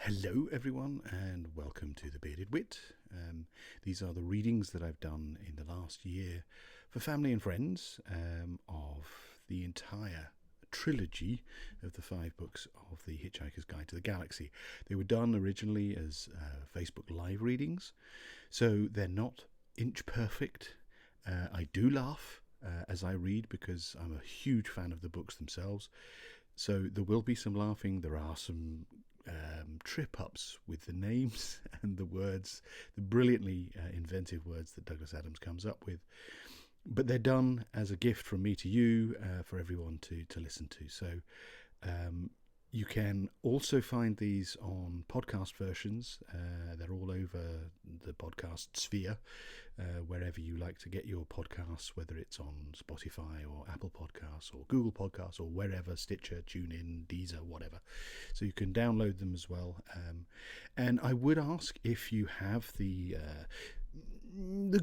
Hello, everyone, and welcome to the Bearded Wit. These are the readings that I've done in the last year for family and friends of the entire trilogy of the 5 books of the Hitchhiker's Guide to the Galaxy. They were done originally as Facebook Live readings, so they're not inch perfect. I do laugh as I read because I'm a huge fan of the books themselves. So there will be some laughing. There are some trip-ups with the names and the words, the brilliantly inventive words that Douglas Adams comes up with. But they're done as a gift from me to you for everyone to listen to. So you can also find these on podcast versions. They're all over the podcast sphere, wherever you like to get your podcasts, whether it's on Spotify or Apple Podcasts or Google Podcasts or wherever, Stitcher, TuneIn, Deezer, whatever. So you can download them as well. And I would ask if you have the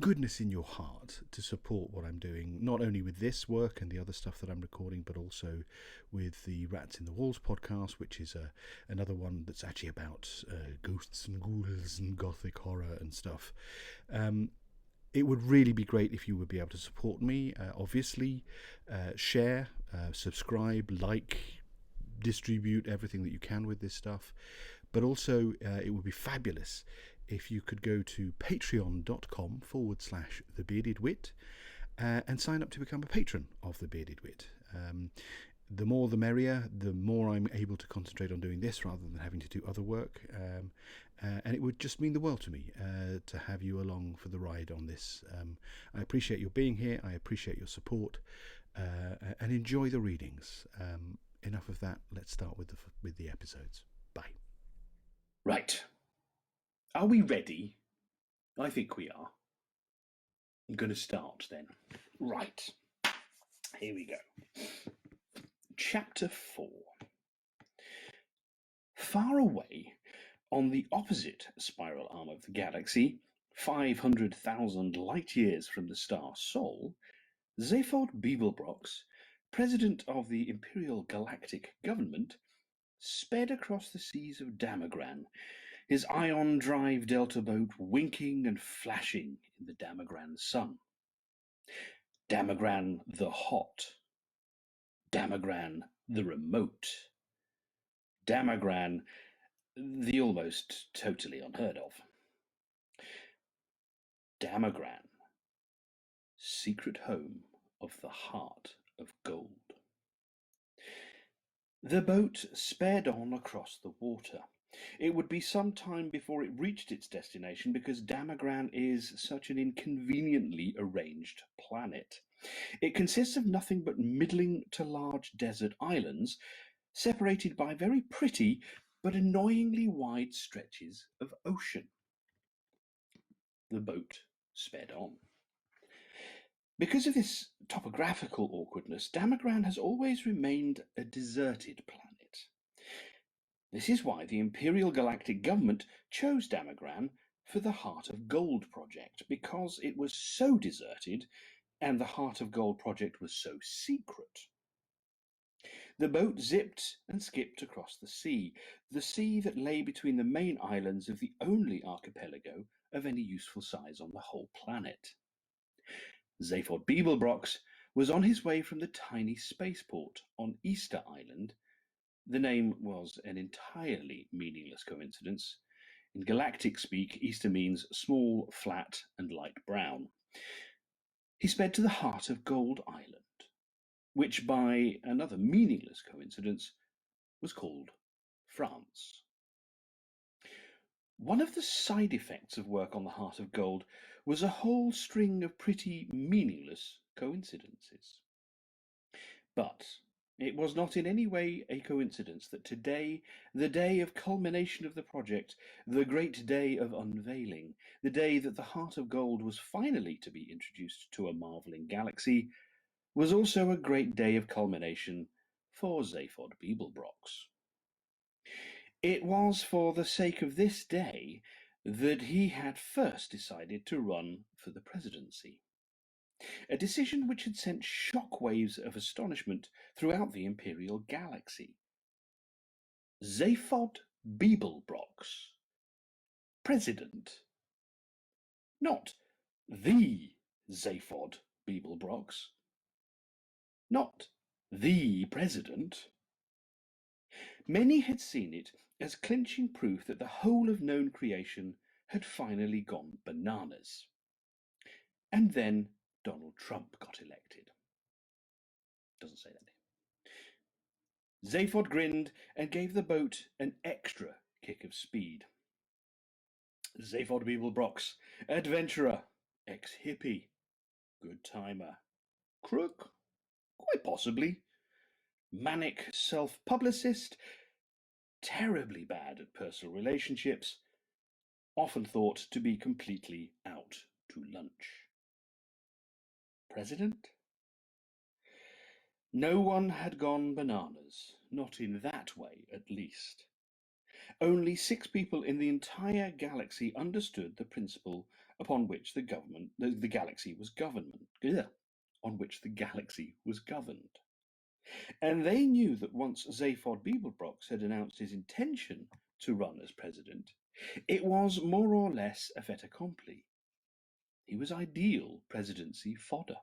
goodness in your heart to support what I'm doing, not only with this work and the other stuff that I'm recording, but also with the Rats in the Walls podcast, which is another one that's actually about ghosts and ghouls and gothic horror and stuff. It would really be great if you would be able to support me. Obviously, share, subscribe, like, distribute everything that you can with this stuff. But also, it would be fabulous if you could go to patreon.com/thebeardedwit and sign up to become a patron of The Bearded Wit. The more the merrier, the more I'm able to concentrate on doing this rather than having to do other work. And it would just mean the world to me to have you along for the ride on this. I appreciate your being here. I appreciate your support. And enjoy the readings. Enough of that. Let's start with the episodes. Bye. Right. Are we ready? I think we are. I'm going to start then. Right. Here we go. Chapter 4. Far away, on the opposite spiral arm of the galaxy, 500,000 light years from the star Sol, Zaphod Beeblebrox, president of the Imperial Galactic Government, sped across the seas of Damagran, his ion drive delta boat winking and flashing in the Damagran sun. Damagran the hot. Damagran the remote. Damagran the almost totally unheard of. Damagran, secret home of the heart of gold. The boat sped on across the water. It would be some time before it reached its destination because Damagran is such an inconveniently arranged planet. It consists of nothing but middling to large desert islands, separated by very pretty but annoyingly wide stretches of ocean. The boat sped on. Because of this topographical awkwardness, Damagran has always remained a deserted planet. This is why the Imperial Galactic Government chose Damagran for the Heart of Gold project, because it was so deserted and the Heart of Gold project was so secret. The boat zipped and skipped across the sea that lay between the main islands of the only archipelago of any useful size on the whole planet. Zaphod Beeblebrox was on his way from the tiny spaceport on Easter Island. The name was an entirely meaningless coincidence. In galactic speak, Easter means small, flat, and light brown. He sped to the Heart of Gold Island, which by another meaningless coincidence was called France. One of the side effects of work on the Heart of Gold was a whole string of pretty meaningless coincidences. But it was not in any way a coincidence that today, the day of culmination of the project, the great day of unveiling, the day that the Heart of Gold was finally to be introduced to a marvelling galaxy, was also a great day of culmination for Zaphod Beeblebrox. It was for the sake of this day that he had first decided to run for the presidency, a decision which had sent shock waves of astonishment throughout the Imperial Galaxy. Zaphod Beeblebrox, president. Not the Zaphod Beeblebrox. Not the president. Many had seen it as clinching proof that the whole of known creation had finally gone bananas. And then Donald Trump got elected. Doesn't say that. Zaphod grinned and gave the boat an extra kick of speed. Zaphod Beeblebrox, adventurer, ex-hippie, good timer, crook, quite possibly, manic self-publicist, terribly bad at personal relationships, often thought to be completely out to lunch. President? No one had gone bananas, not in that way at least. Only 6 people in the entire galaxy understood the principle upon which the galaxy was governed. On which the galaxy was governed. And they knew that once Zaphod Beeblebrox had announced his intention to run as president, it was more or less a fait accompli. He was ideal presidency fodder.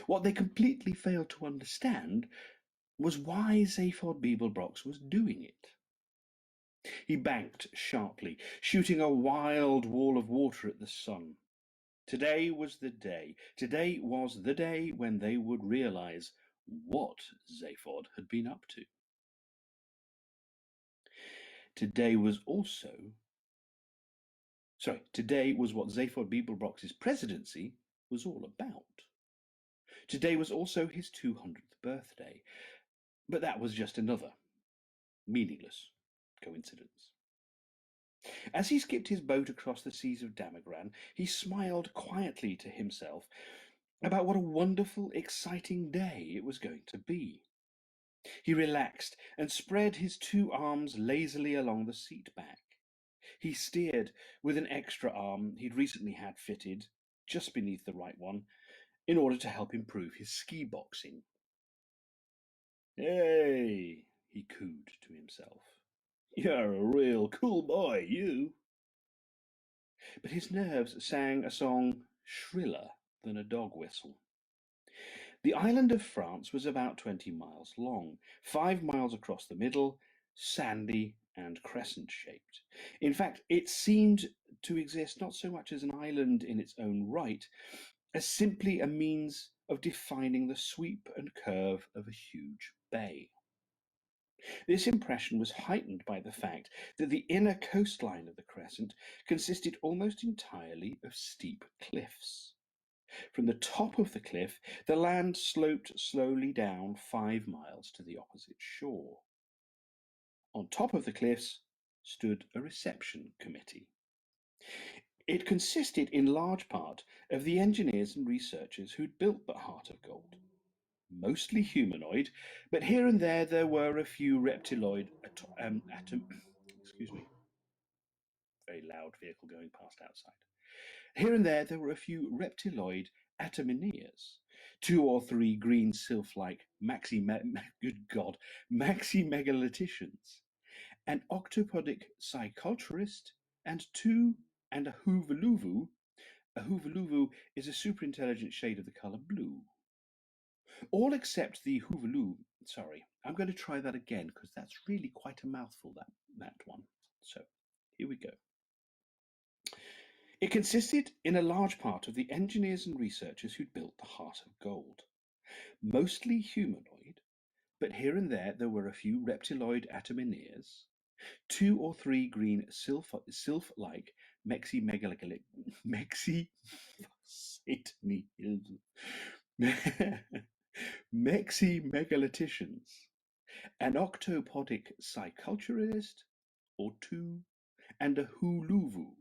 What they completely failed to understand was why Zaphod Beeblebrox was doing it. He banked sharply, shooting a wild wall of water at the sun. Today was the day. Today was the day when they would realize what Zaphod had been up to. Today was what Zaphod Beeblebrox's presidency was all about. Today was also his 200th birthday, but that was just another meaningless coincidence. As he skipped his boat across the seas of Damagran, he smiled quietly to himself about what a wonderful, exciting day it was going to be. He relaxed and spread his 2 arms lazily along the seat back. He steered with an extra arm he'd recently had fitted, just beneath the right one, in order to help improve his ski boxing. "Hey," he cooed to himself. "You're a real cool boy, you." But his nerves sang a song shriller than a dog whistle. The island of France was about 20 miles long, 5 miles across the middle, sandy and crescent-shaped. In fact, it seemed to exist not so much as an island in its own right, as simply a means of defining the sweep and curve of a huge bay. This impression was heightened by the fact that the inner coastline of the crescent consisted almost entirely of steep cliffs. From the top of the cliff, the land sloped slowly down 5 miles to the opposite shore. On top of the cliffs stood a reception committee. It consisted in large part of the engineers and researchers who'd built the Heart of Gold. Mostly humanoid, but here and there were a few reptiloid excuse me, very loud vehicle going past outside. Here and there were a few reptiloid atomineers, 2 or 3 green sylph-like maxi-megalithicians, an octopodic psyculturist, and a hoovaluvu. A hoovaluvu is a superintelligent shade of the color blue. All except the hoovalu. Sorry, I'm going to try that again because that's really quite a mouthful, that one. So here we go. It consisted in a large part of the engineers and researchers who'd built the Heart of Gold. Mostly humanoid, but here and there were a few reptiloid atomineers, 2 or 3 green sylph-like megalithicians, an octopodic psyculturist or 2, and a huluvu.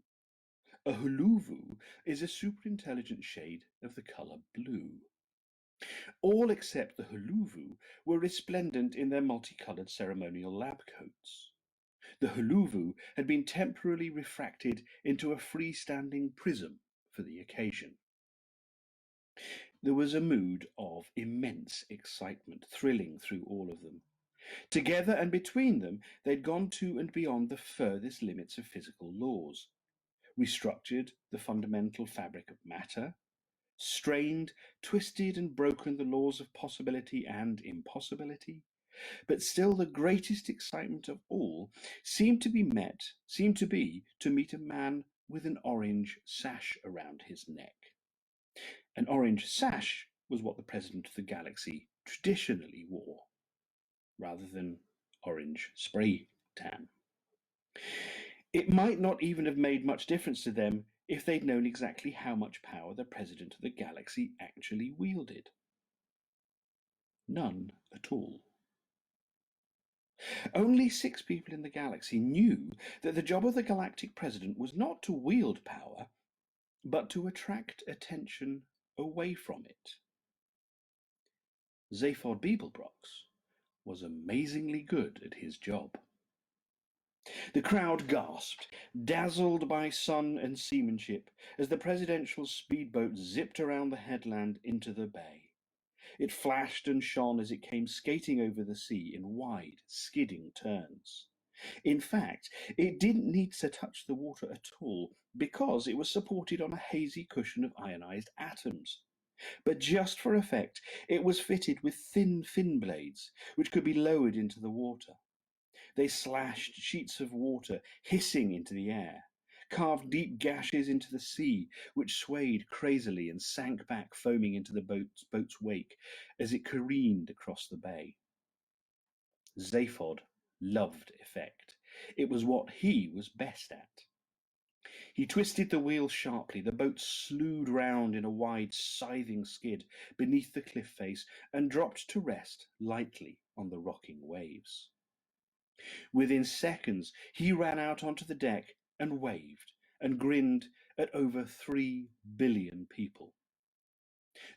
A huluvu is a superintelligent shade of the color blue. All except the huluvu were resplendent in their multicolored ceremonial lab coats. The huluvu had been temporarily refracted into a freestanding prism for the occasion. There was a mood of immense excitement thrilling through all of them. Together and between them, they'd gone to and beyond the furthest limits of physical laws, restructured the fundamental fabric of matter, strained, twisted, and broken the laws of possibility and impossibility. But still, the greatest excitement of all seemed to be to meet a man with an orange sash around his neck. An orange sash was what the president of the galaxy traditionally wore, rather than orange spray tan. It might not even have made much difference to them if they'd known exactly how much power the president of the galaxy actually wielded. None at all. Only 6 people in the galaxy knew that the job of the galactic president was not to wield power, but to attract attention away from it. Zaphod Beeblebrox was amazingly good at his job. The crowd gasped, dazzled by sun and seamanship, as the presidential speedboat zipped around the headland into the bay. It flashed and shone as it came skating over the sea in wide, skidding turns. In fact, it didn't need to touch the water at all, because it was supported on a hazy cushion of ionized atoms. But just for effect, it was fitted with thin fin blades, which could be lowered into the water. They slashed sheets of water hissing into the air, carved deep gashes into the sea, which swayed crazily and sank back, foaming into the boat's wake as it careened across the bay. Zaphod loved effect. It was what he was best at. He twisted the wheel sharply. The boat slewed round in a wide, scything skid beneath the cliff face and dropped to rest lightly on the rocking waves. Within seconds, he ran out onto the deck and waved and grinned at over 3 billion people.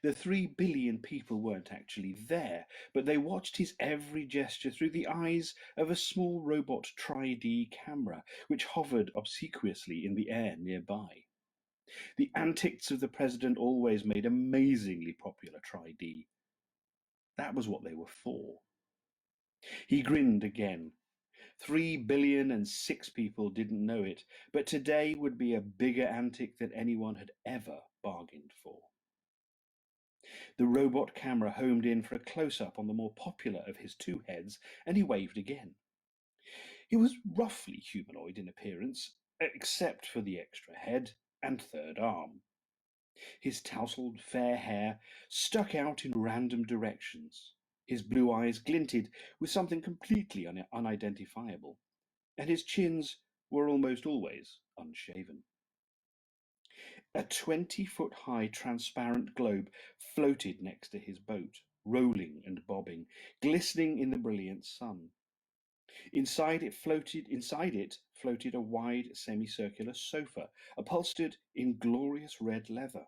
The 3 billion people weren't actually there, but they watched his every gesture through the eyes of a small robot tri-D camera, which hovered obsequiously in the air nearby. The antics of the president always made amazingly popular tri-D. That was what they were for. He grinned again. 3,000,000,006 people didn't know it, but today would be a bigger antic than anyone had ever bargained for. The robot camera homed in for a close-up on the more popular of his 2 heads, and he waved again. He was roughly humanoid in appearance, except for the extra head and 3rd arm. His tousled fair hair stuck out in random directions. His blue eyes glinted with something completely unidentifiable, and his chins were almost always unshaven. A 20-foot-high transparent globe floated next to his boat, rolling and bobbing, glistening in the brilliant sun. Inside it floated a wide semicircular sofa, upholstered in glorious red leather.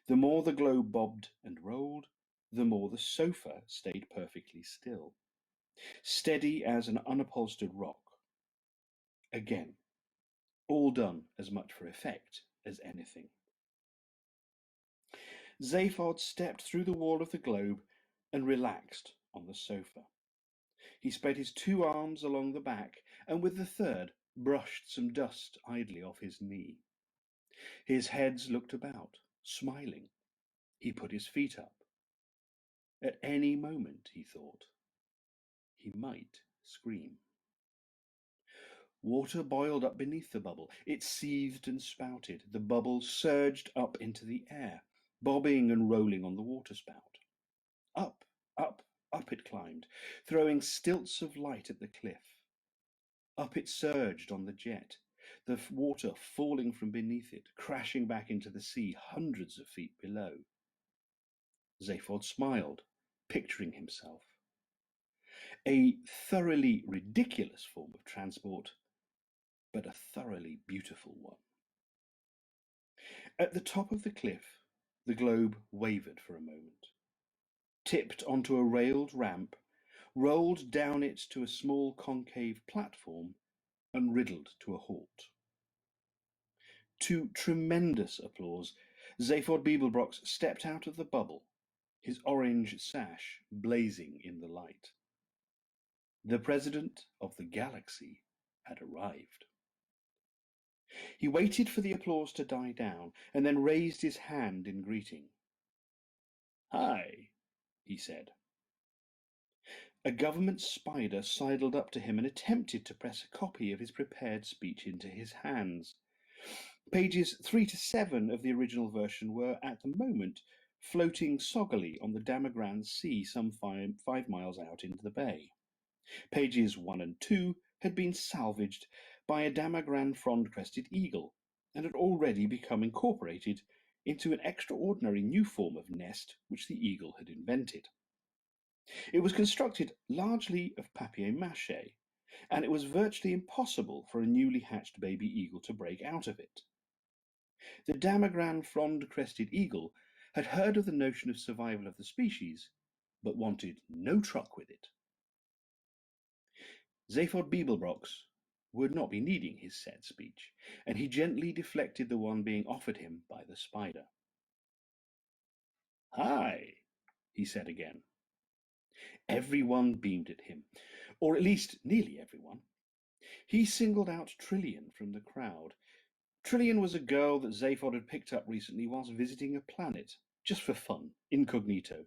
The more the globe bobbed and rolled, the more the sofa stayed perfectly still, steady as an unupholstered rock. Again, all done as much for effect as anything. Zaphod stepped through the wall of the globe and relaxed on the sofa. He spread his 2 arms along the back, and with the 3rd brushed some dust idly off his knee. His heads looked about, smiling. He put his feet up. At any moment, he thought, he might scream. Water boiled up beneath the bubble. It seethed and spouted. The bubble surged up into the air, bobbing and rolling on the waterspout. Up, up, up it climbed, throwing stilts of light at the cliff. Up it surged on the jet, the water falling from beneath it, crashing back into the sea hundreds of feet below. Zaphod smiled, picturing himself. A thoroughly ridiculous form of transport, but a thoroughly beautiful one. At the top of the cliff, the globe wavered for a moment, tipped onto a railed ramp, rolled down it to a small concave platform, and riddled to a halt. To tremendous applause, Zaphod Beeblebrox stepped out of the bubble, his orange sash blazing in the light. The president of the galaxy had arrived. He waited for the applause to die down and then raised his hand in greeting. "Hi," he said. A government spider sidled up to him and attempted to press a copy of his prepared speech into his hands. Pages 3 to 7 of the original version were, at the moment, floating soggily on the Damagran Sea some 5 miles out into the bay. Pages 1 and 2 had been salvaged by a Damagran frond-crested eagle and had already become incorporated into an extraordinary new form of nest which the eagle had invented. It was constructed largely of papier-mâché, and it was virtually impossible for a newly hatched baby eagle to break out of it. The Damagran frond-crested eagle had heard of the notion of survival of the species, but wanted no truck with it. Zaphod Beeblebrox would not be needing his set speech, and he gently deflected the one being offered him by the spider. "Hi," he said again. Everyone beamed at him, or at least nearly everyone. He singled out Trillian from the crowd. Trillian was a girl that Zaphod had picked up recently whilst visiting a planet, just for fun, incognito.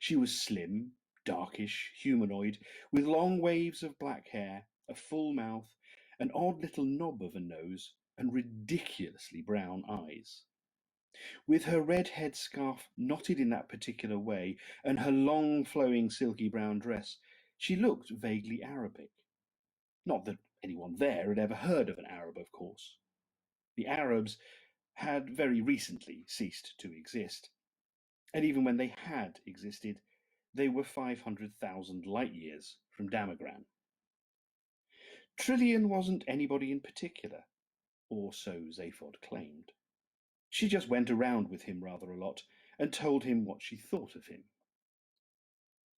She was slim, darkish, humanoid, with long waves of black hair, a full mouth, an odd little knob of a nose, and ridiculously brown eyes. With her red headscarf knotted in that particular way, and her long flowing silky brown dress, she looked vaguely Arabic. Not that anyone there had ever heard of an Arab, of course. The Arabs had very recently ceased to exist, and even when they had existed, they were 500,000 light years from Damagran. Trillian wasn't anybody in particular, or so Zaphod claimed. She just went around with him rather a lot and told him what she thought of him.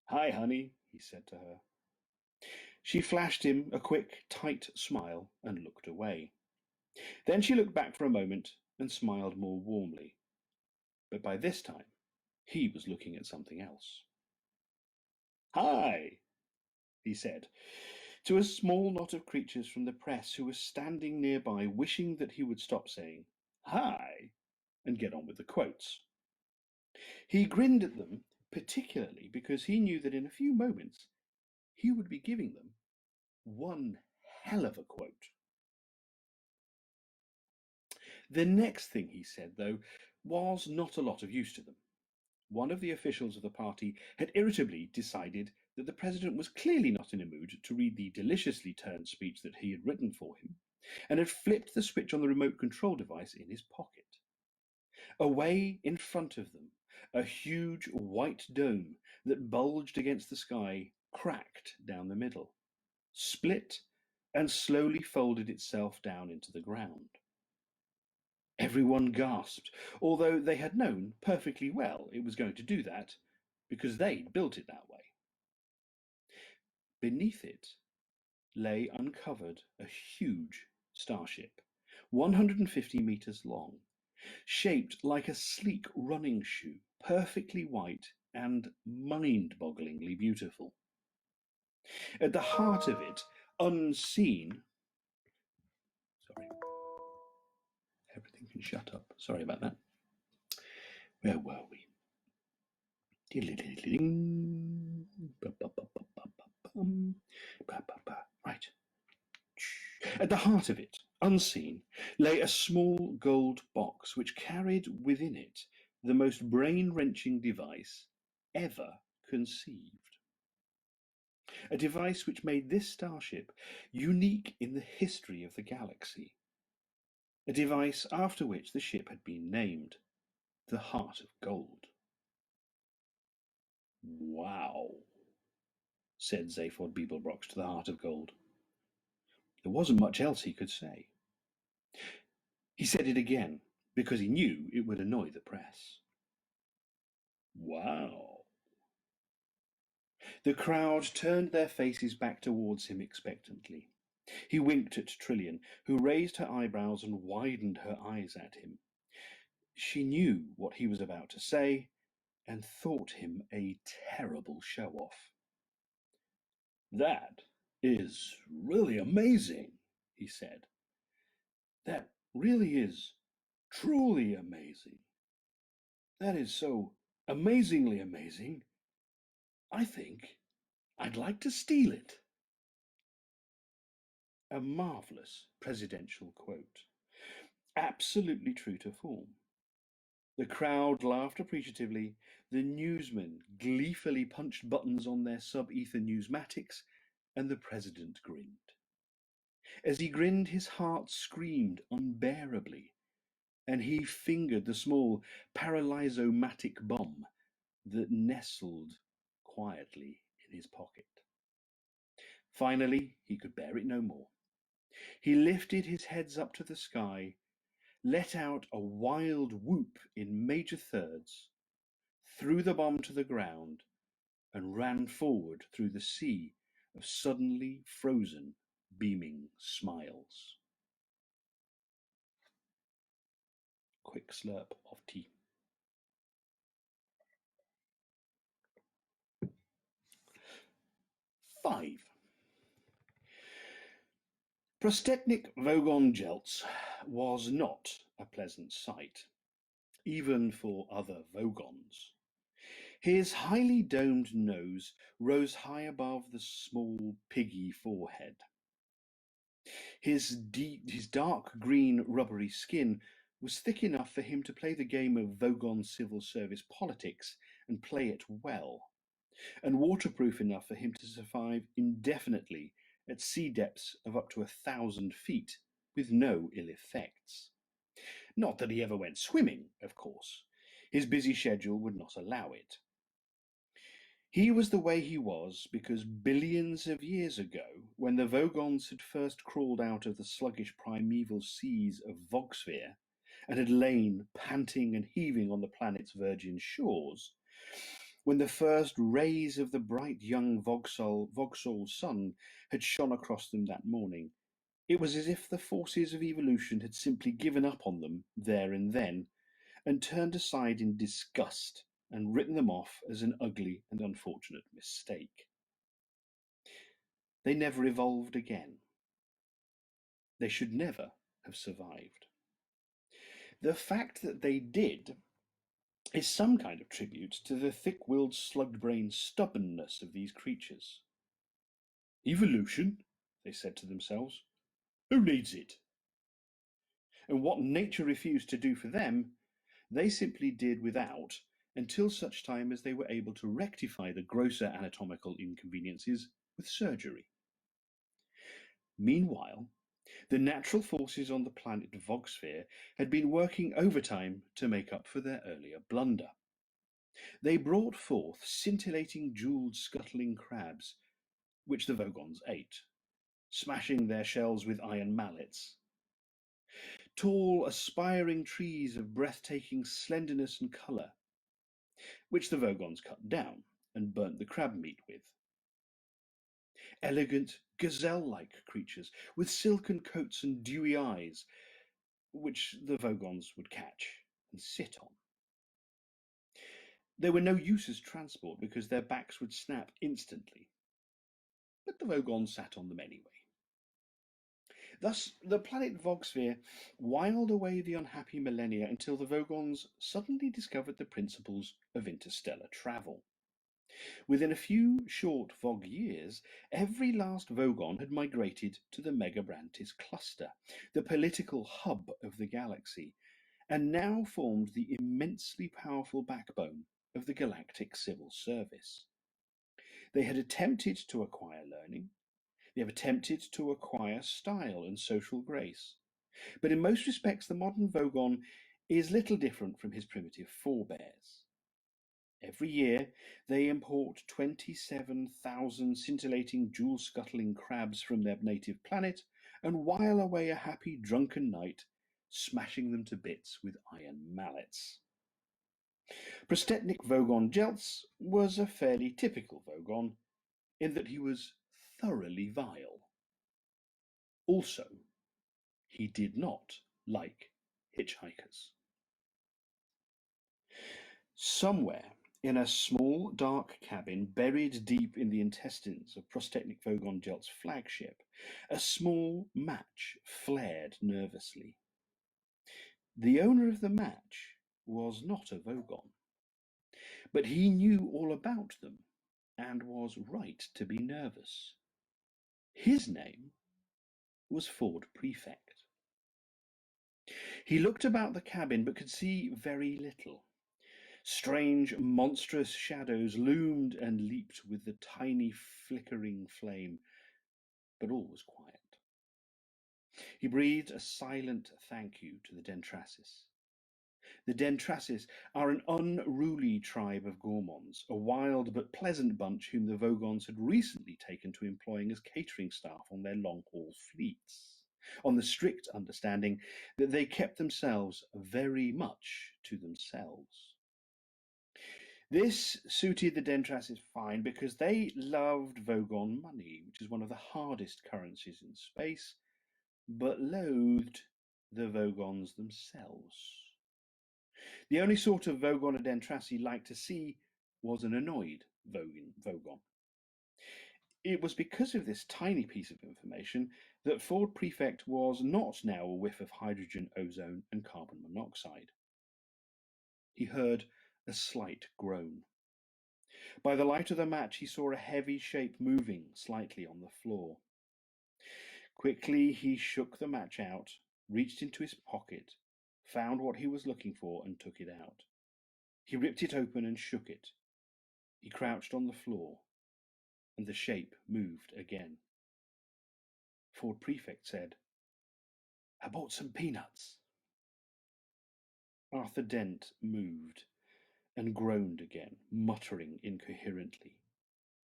"Hi, honey," he said to her. She flashed him a quick, tight smile and looked away. Then she looked back for a moment and smiled more warmly. But by this time, he was looking at something else. "Hi," he said, to a small knot of creatures from the press who were standing nearby, wishing that he would stop saying "hi" and get on with the quotes. He grinned at them, particularly because he knew that in a few moments he would be giving them one hell of a quote. The next thing he said, though, was not a lot of use to them. One of the officials of the party had irritably decided that the president was clearly not in a mood to read the deliciously turned speech that he had written for him, and had flipped the switch on the remote control device in his pocket. Away in front of them, a huge white dome that bulged against the sky cracked down the middle, split, and slowly folded itself down into the ground. Everyone gasped, although they had known perfectly well it was going to do that, because they'd built it that way. Beneath it lay uncovered a huge starship, 150 meters long, shaped like a sleek running shoe, perfectly white and mind-bogglingly beautiful. At the heart of it, unseen... Sorry. Everything can shut up. Sorry about that. Where were we? Right. At the heart of it, unseen, lay a small gold box which carried within it the most brain-wrenching device ever conceived. A device which made this starship unique in the history of the galaxy. A device after which the ship had been named, the Heart of Gold. "Wow," said Zaphod Beeblebrox to the Heart of Gold. There wasn't much else he could say. He said it again, because he knew it would annoy the press. "Wow." The crowd turned their faces back towards him expectantly. He winked at Trillian, who raised her eyebrows and widened her eyes at him. She knew what he was about to say, and thought him a terrible show-off. That is really amazing, he said. That really is truly amazing. That is so amazingly amazing. I think I'd like to steal it. A marvellous presidential quote. Absolutely true to form. The crowd laughed appreciatively. The newsmen gleefully punched buttons on their sub-ether newsmatics, and the president grinned. As he grinned, his heart screamed unbearably, and he fingered the small paralyzomatic bomb that nestled quietly in his pocket. Finally, he could bear it no more. He lifted his heads up to the sky, let out a wild whoop in major thirds, threw the bomb to the ground, and ran forward through the sea of suddenly frozen, beaming smiles. Quick slurp of tea. Five. Prostetnik Vogon Jeltz was not a pleasant sight, even for other Vogons. His highly domed nose rose high above the small piggy forehead. His dark green rubbery skin was thick enough for him to play the game of Vogon civil service politics and play it well, and waterproof enough for him to survive indefinitely at sea depths of up to 1,000 feet with no ill effects. Not that he ever went swimming, of course. His busy schedule would not allow it. He was the way he was because billions of years ago, when the Vogons had first crawled out of the sluggish primeval seas of Vogsphere and had lain panting and heaving on the planet's virgin shores, when the first rays of the bright young Voxol sun had shone across them that morning, it was as if the forces of evolution had simply given up on them there and then, and turned aside in disgust and written them off as an ugly and unfortunate mistake. They never evolved again. They should never have survived. The fact that they did is some kind of tribute to the thick-willed, slug-brained stubbornness of these creatures. Evolution, they said to themselves. Who needs it? And what nature refused to do for them, they simply did without until such time as they were able to rectify the grosser anatomical inconveniences with surgery. Meanwhile, the natural forces on the planet Vogsphere had been working overtime to make up for their earlier blunder. They brought forth scintillating, jeweled, scuttling crabs, which the Vogons ate, smashing their shells with iron mallets. Tall, aspiring trees of breathtaking slenderness and colour, which the Vogons cut down and burnt the crab meat with. Elegant, gazelle-like creatures with silken coats and dewy eyes, which the Vogons would catch and sit on. They were no use as transport because their backs would snap instantly, but the Vogons sat on them anyway. Thus, the planet Vogsphere whiled away the unhappy millennia until the Vogons suddenly discovered the principles of interstellar travel. Within a few short Vog years, every last Vogon had migrated to the Megabrantis cluster, the political hub of the galaxy, and now formed the immensely powerful backbone of the galactic civil service. They had attempted to acquire learning, they have attempted to acquire style and social grace, but in most respects the modern Vogon is little different from his primitive forebears. Every year they import 27,000 scintillating, jewel-scuttling crabs from their native planet and while away a happy drunken night, smashing them to bits with iron mallets. Prostetnik Vogon Jeltz was a fairly typical Vogon in that he was thoroughly vile. Also, he did not like hitchhikers. Somewhere In a small, dark cabin buried deep in the intestines of Prostechnik Vogon Jelt's flagship, a small match flared nervously. The owner of the match was not a Vogon, but he knew all about them and was right to be nervous. His name was Ford Prefect. He looked about the cabin but could see very little. Strange, monstrous shadows loomed and leaped with the tiny flickering flame, but all was quiet. He breathed a silent thank you to the Dentrasis. The Dentrasis are an unruly tribe of gourmands, a wild but pleasant bunch whom the Vogons had recently taken to employing as catering staff on their long-haul fleets, on the strict understanding that they kept themselves very much to themselves. This suited the Dentrasis fine because they loved Vogon money, which is one of the hardest currencies in space, but loathed the Vogons themselves. The only sort of Vogon a Dendrassi liked to see was an annoyed Vogon. It was because of this tiny piece of information that Ford Prefect was not now a whiff of hydrogen, ozone, and carbon monoxide. He heard a slight groan. By the light of the match, he saw a heavy shape moving slightly on the floor. Quickly, he shook the match out, reached into his pocket, found what he was looking for, and took it out. He ripped it open and shook it. He crouched on the floor, and the shape moved again. Ford Prefect said, "I bought some peanuts." Arthur Dent moved and groaned again, muttering incoherently.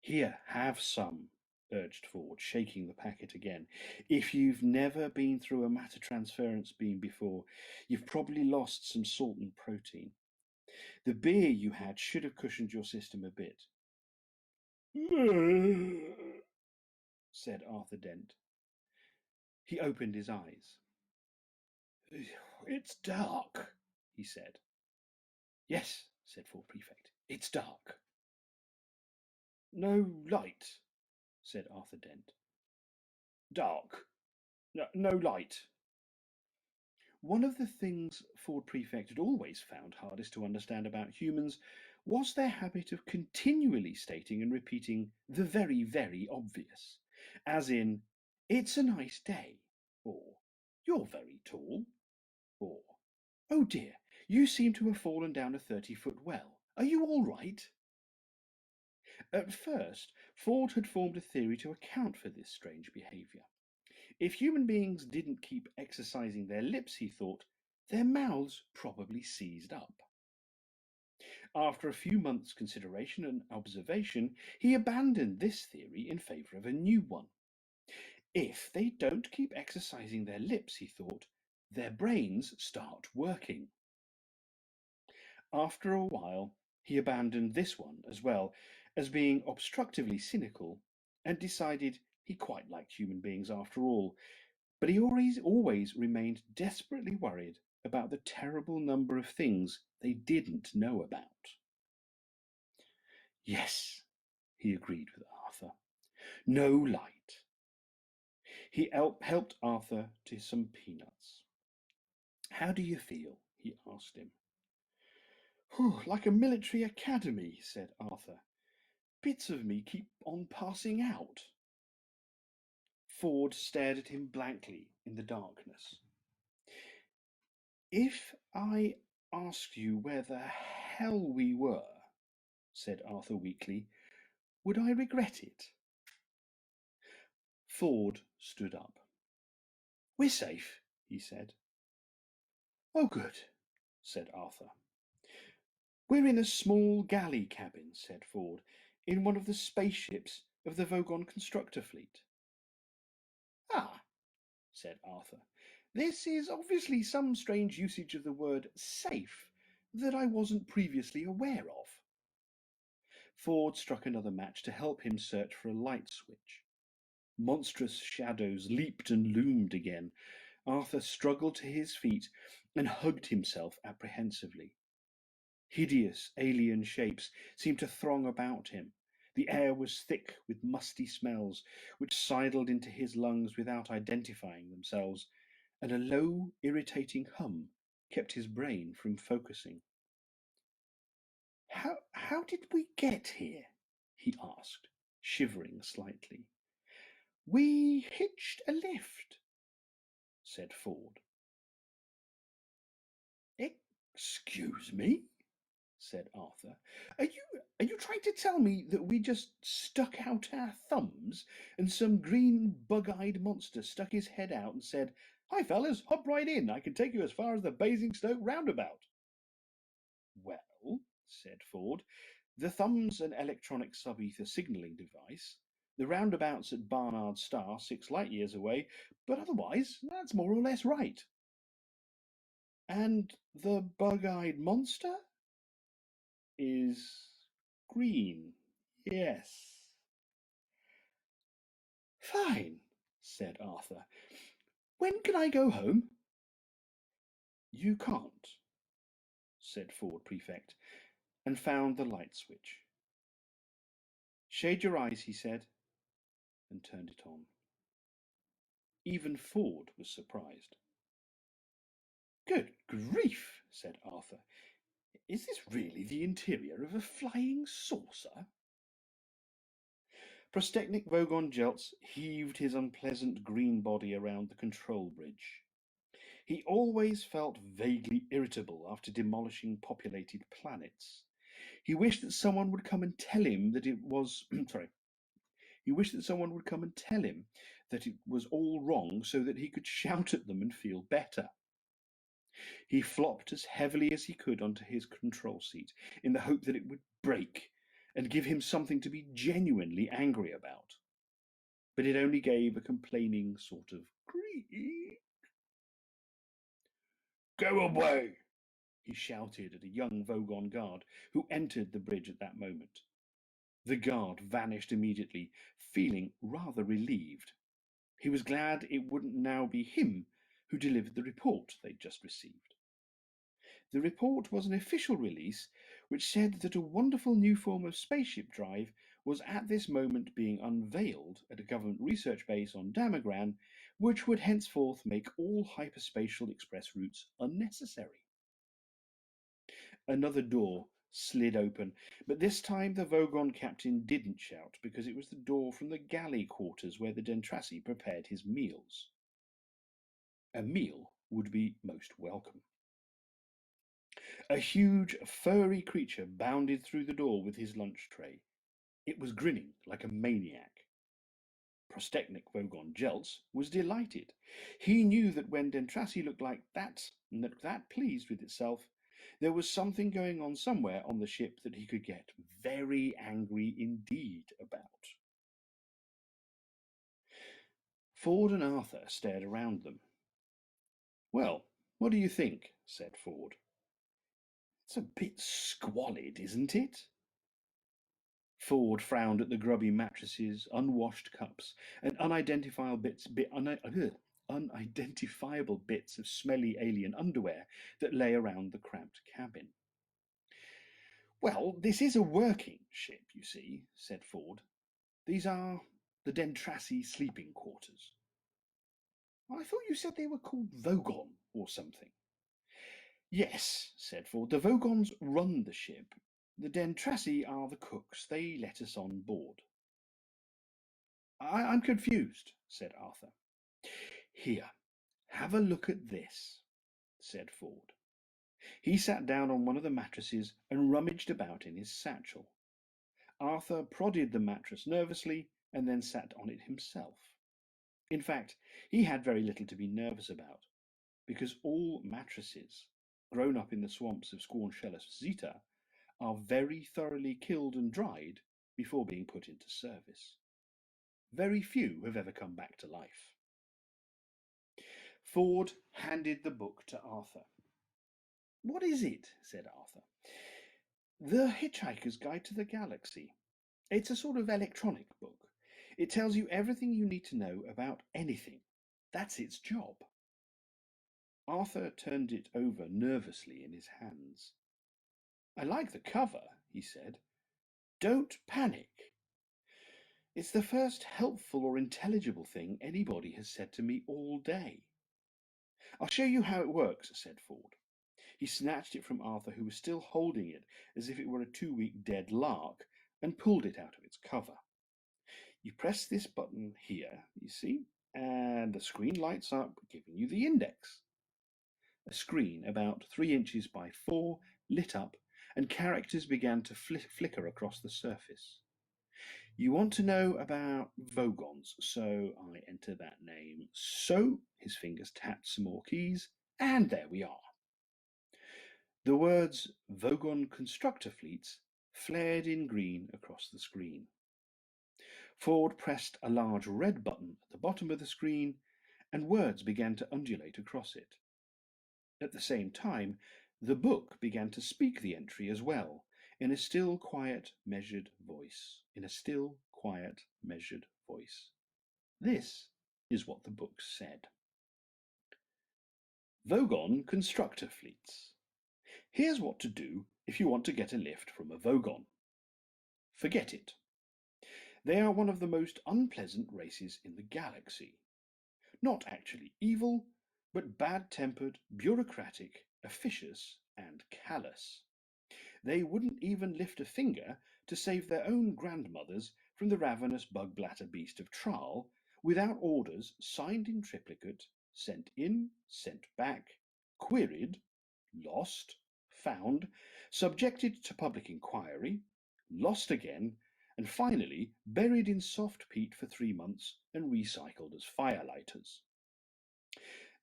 "Here, have some," urged Ford, shaking the packet again. "If you've never been through a matter transference beam before, you've probably lost some salt and protein. The beer you had should have cushioned your system a bit." said Arthur Dent. He opened his eyes. "It's dark," he said. "Yes," said Ford Prefect, "it's dark." "No light," said Arthur Dent. "Dark. No light." One of the things Ford Prefect had always found hardest to understand about humans was their habit of continually stating and repeating the very, very obvious, as in, "It's a nice day," or "You're very tall," or "Oh dear, you seem to have fallen down a 30-foot well. Are you all right?" At first, Ford had formed a theory to account for this strange behaviour. If human beings didn't keep exercising their lips, he thought, their mouths probably seized up. After a few months' consideration and observation, he abandoned this theory in favour of a new one. If they don't keep exercising their lips, he thought, their brains start working. After a while, he abandoned this one as well, as being obstructively cynical, and decided he quite liked human beings after all, but he always remained desperately worried about the terrible number of things they didn't know about. "Yes," he agreed with Arthur. "No light." He helped Arthur to some peanuts. "How do you feel?" he asked him. "Like a military academy," said Arthur. "Bits of me keep on passing out." Ford stared at him blankly in the darkness. "If I asked you where the hell we were," said Arthur weakly, "would I regret it?" Ford stood up. "We're safe," he said. "Oh, good," said Arthur. "We're in a small galley cabin," said Ford, "in one of the spaceships of the Vogon constructor fleet." "Ah," said Arthur, "this is obviously some strange usage of the word safe that I wasn't previously aware of." Ford struck another match to help him search for a light switch. Monstrous shadows leaped and loomed again. Arthur struggled to his feet and hugged himself apprehensively. Hideous alien shapes seemed to throng about him. The air was thick with musty smells, which sidled into his lungs without identifying themselves, and a low, irritating hum kept his brain from focusing. How did we get here? He asked, shivering slightly. We hitched a lift, said Ford. Excuse me? Said Arthur. Are you trying to tell me that we just stuck out our thumbs and some green bug-eyed monster stuck his head out and said, "Hi fellas, hop right in, I can take you as far as the Basingstoke roundabout"? Well, said Ford, the thumb's an electronic sub-ether signalling device. The roundabout's at Barnard Star, 6 light years away, but otherwise that's more or less right. And the bug-eyed monster? Is green. Yes. Fine, said Arthur. When can I go home? You can't, said Ford Prefect, and found the light switch. Shade your eyes, he said, and turned it on. Even Ford was surprised. Good grief, said Arthur. Is this really the interior of a flying saucer? Prostechnik Vogon Jeltz heaved his unpleasant green body around the control bridge. He always felt vaguely irritable after demolishing populated planets. He wished that someone would come and tell him that it was He wished that someone would come and tell him that it was all wrong so that he could shout at them and feel better. He flopped as heavily as he could onto his control seat in the hope that it would break and give him something to be genuinely angry about. But it only gave a complaining sort of creak. Go away, he shouted at a young Vogon guard who entered the bridge at that moment. The guard vanished immediately, feeling rather relieved. He was glad it wouldn't now be him who delivered the report they'd just received. The report was an official release which said that a wonderful new form of spaceship drive was at this moment being unveiled at a government research base on Damagran, which would henceforth make all hyperspatial express routes unnecessary. Another door slid open, but this time the Vogon captain didn't shout because it was the door from the galley quarters where the Dendrassi prepared his meals. A meal would be most welcome. A huge, furry creature bounded through the door with his lunch tray. It was grinning like a maniac. Prostechnik Vogon Jeltz was delighted. He knew that when Dentrasis looked like that, and looked that pleased with itself, there was something going on somewhere on the ship that he could get very angry indeed about. Ford and Arthur stared around them. Well, what do you think? Said Ford. It's a bit squalid, isn't it? Ford frowned at the grubby mattresses, unwashed cups, and unidentifiable bits of smelly alien underwear that lay around the cramped cabin. Well, this is a working ship, you see, said Ford. These are the Dentrasis sleeping quarters. I thought you said they were called Vogon or something. Yes, said Ford. The Vogons run the ship. The Dentrasis are the cooks. They let us on board. I'm confused, said Arthur. Here, have a look at this, said Ford. He sat down on one of the mattresses and rummaged about in his satchel. Arthur prodded the mattress nervously and then sat on it himself. In fact, he had very little to be nervous about, because all mattresses grown up in the swamps of Squarnchellus Zeta are very thoroughly killed and dried before being put into service. Very few have ever come back to life. Ford handed the book to Arthur. What is it? Said Arthur. The Hitchhiker's Guide to the Galaxy. It's a sort of electronic book. It tells you everything you need to know about anything. That's its job. Arthur turned it over nervously in his hands. I like the cover, he said. Don't panic. It's the first helpful or intelligible thing anybody has said to me all day. I'll show you how it works, said Ford. He snatched it from Arthur, who was still holding it as if it were a 2-week dead lark, and pulled it out of its cover. You press this button here, you see, and the screen lights up, giving you the index. A screen about 3 inches by 4 lit up, and characters began to flicker across the surface. You want to know about Vogons, so I enter that name. So his fingers tapped some more keys, and there we are. The words Vogon constructor fleets flared in green across the screen. Ford pressed a large red button at the bottom of the screen, and words began to undulate across it. At the same time, the book began to speak the entry as well, in a still, quiet, measured voice. This is what the book said. Vogon constructor fleets. Here's what to do if you want to get a lift from a Vogon. Forget it. They are one of the most unpleasant races in the galaxy. Not actually evil, but bad-tempered, bureaucratic, officious, and callous. They wouldn't even lift a finger to save their own grandmothers from the ravenous bug-blatter beast of Traal without orders signed in triplicate, sent in, sent back, queried, lost, found, subjected to public inquiry, lost again, and finally buried in soft peat for 3 months and recycled as firelighters.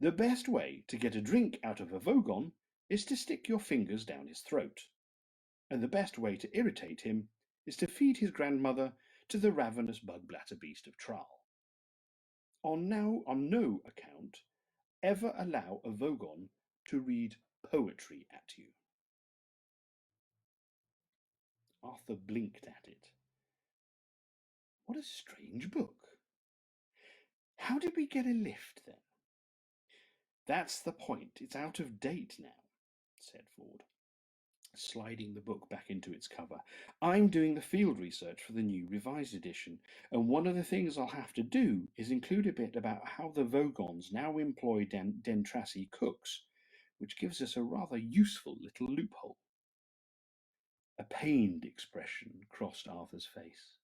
The best way to get a drink out of a Vogon is to stick your fingers down his throat, and the best way to irritate him is to feed his grandmother to the ravenous bug-blatter beast of Traal. On no account ever allow a Vogon to read poetry at you. Arthur blinked at it. What a strange book. How did we get a lift then? That's the point. It's out of date now, said Ford, sliding the book back into its cover. I'm doing the field research for the new revised edition, and one of the things I'll have to do is include a bit about how the Vogons now employ Dentrasis cooks, which gives us a rather useful little loophole. A pained expression crossed Arthur's face.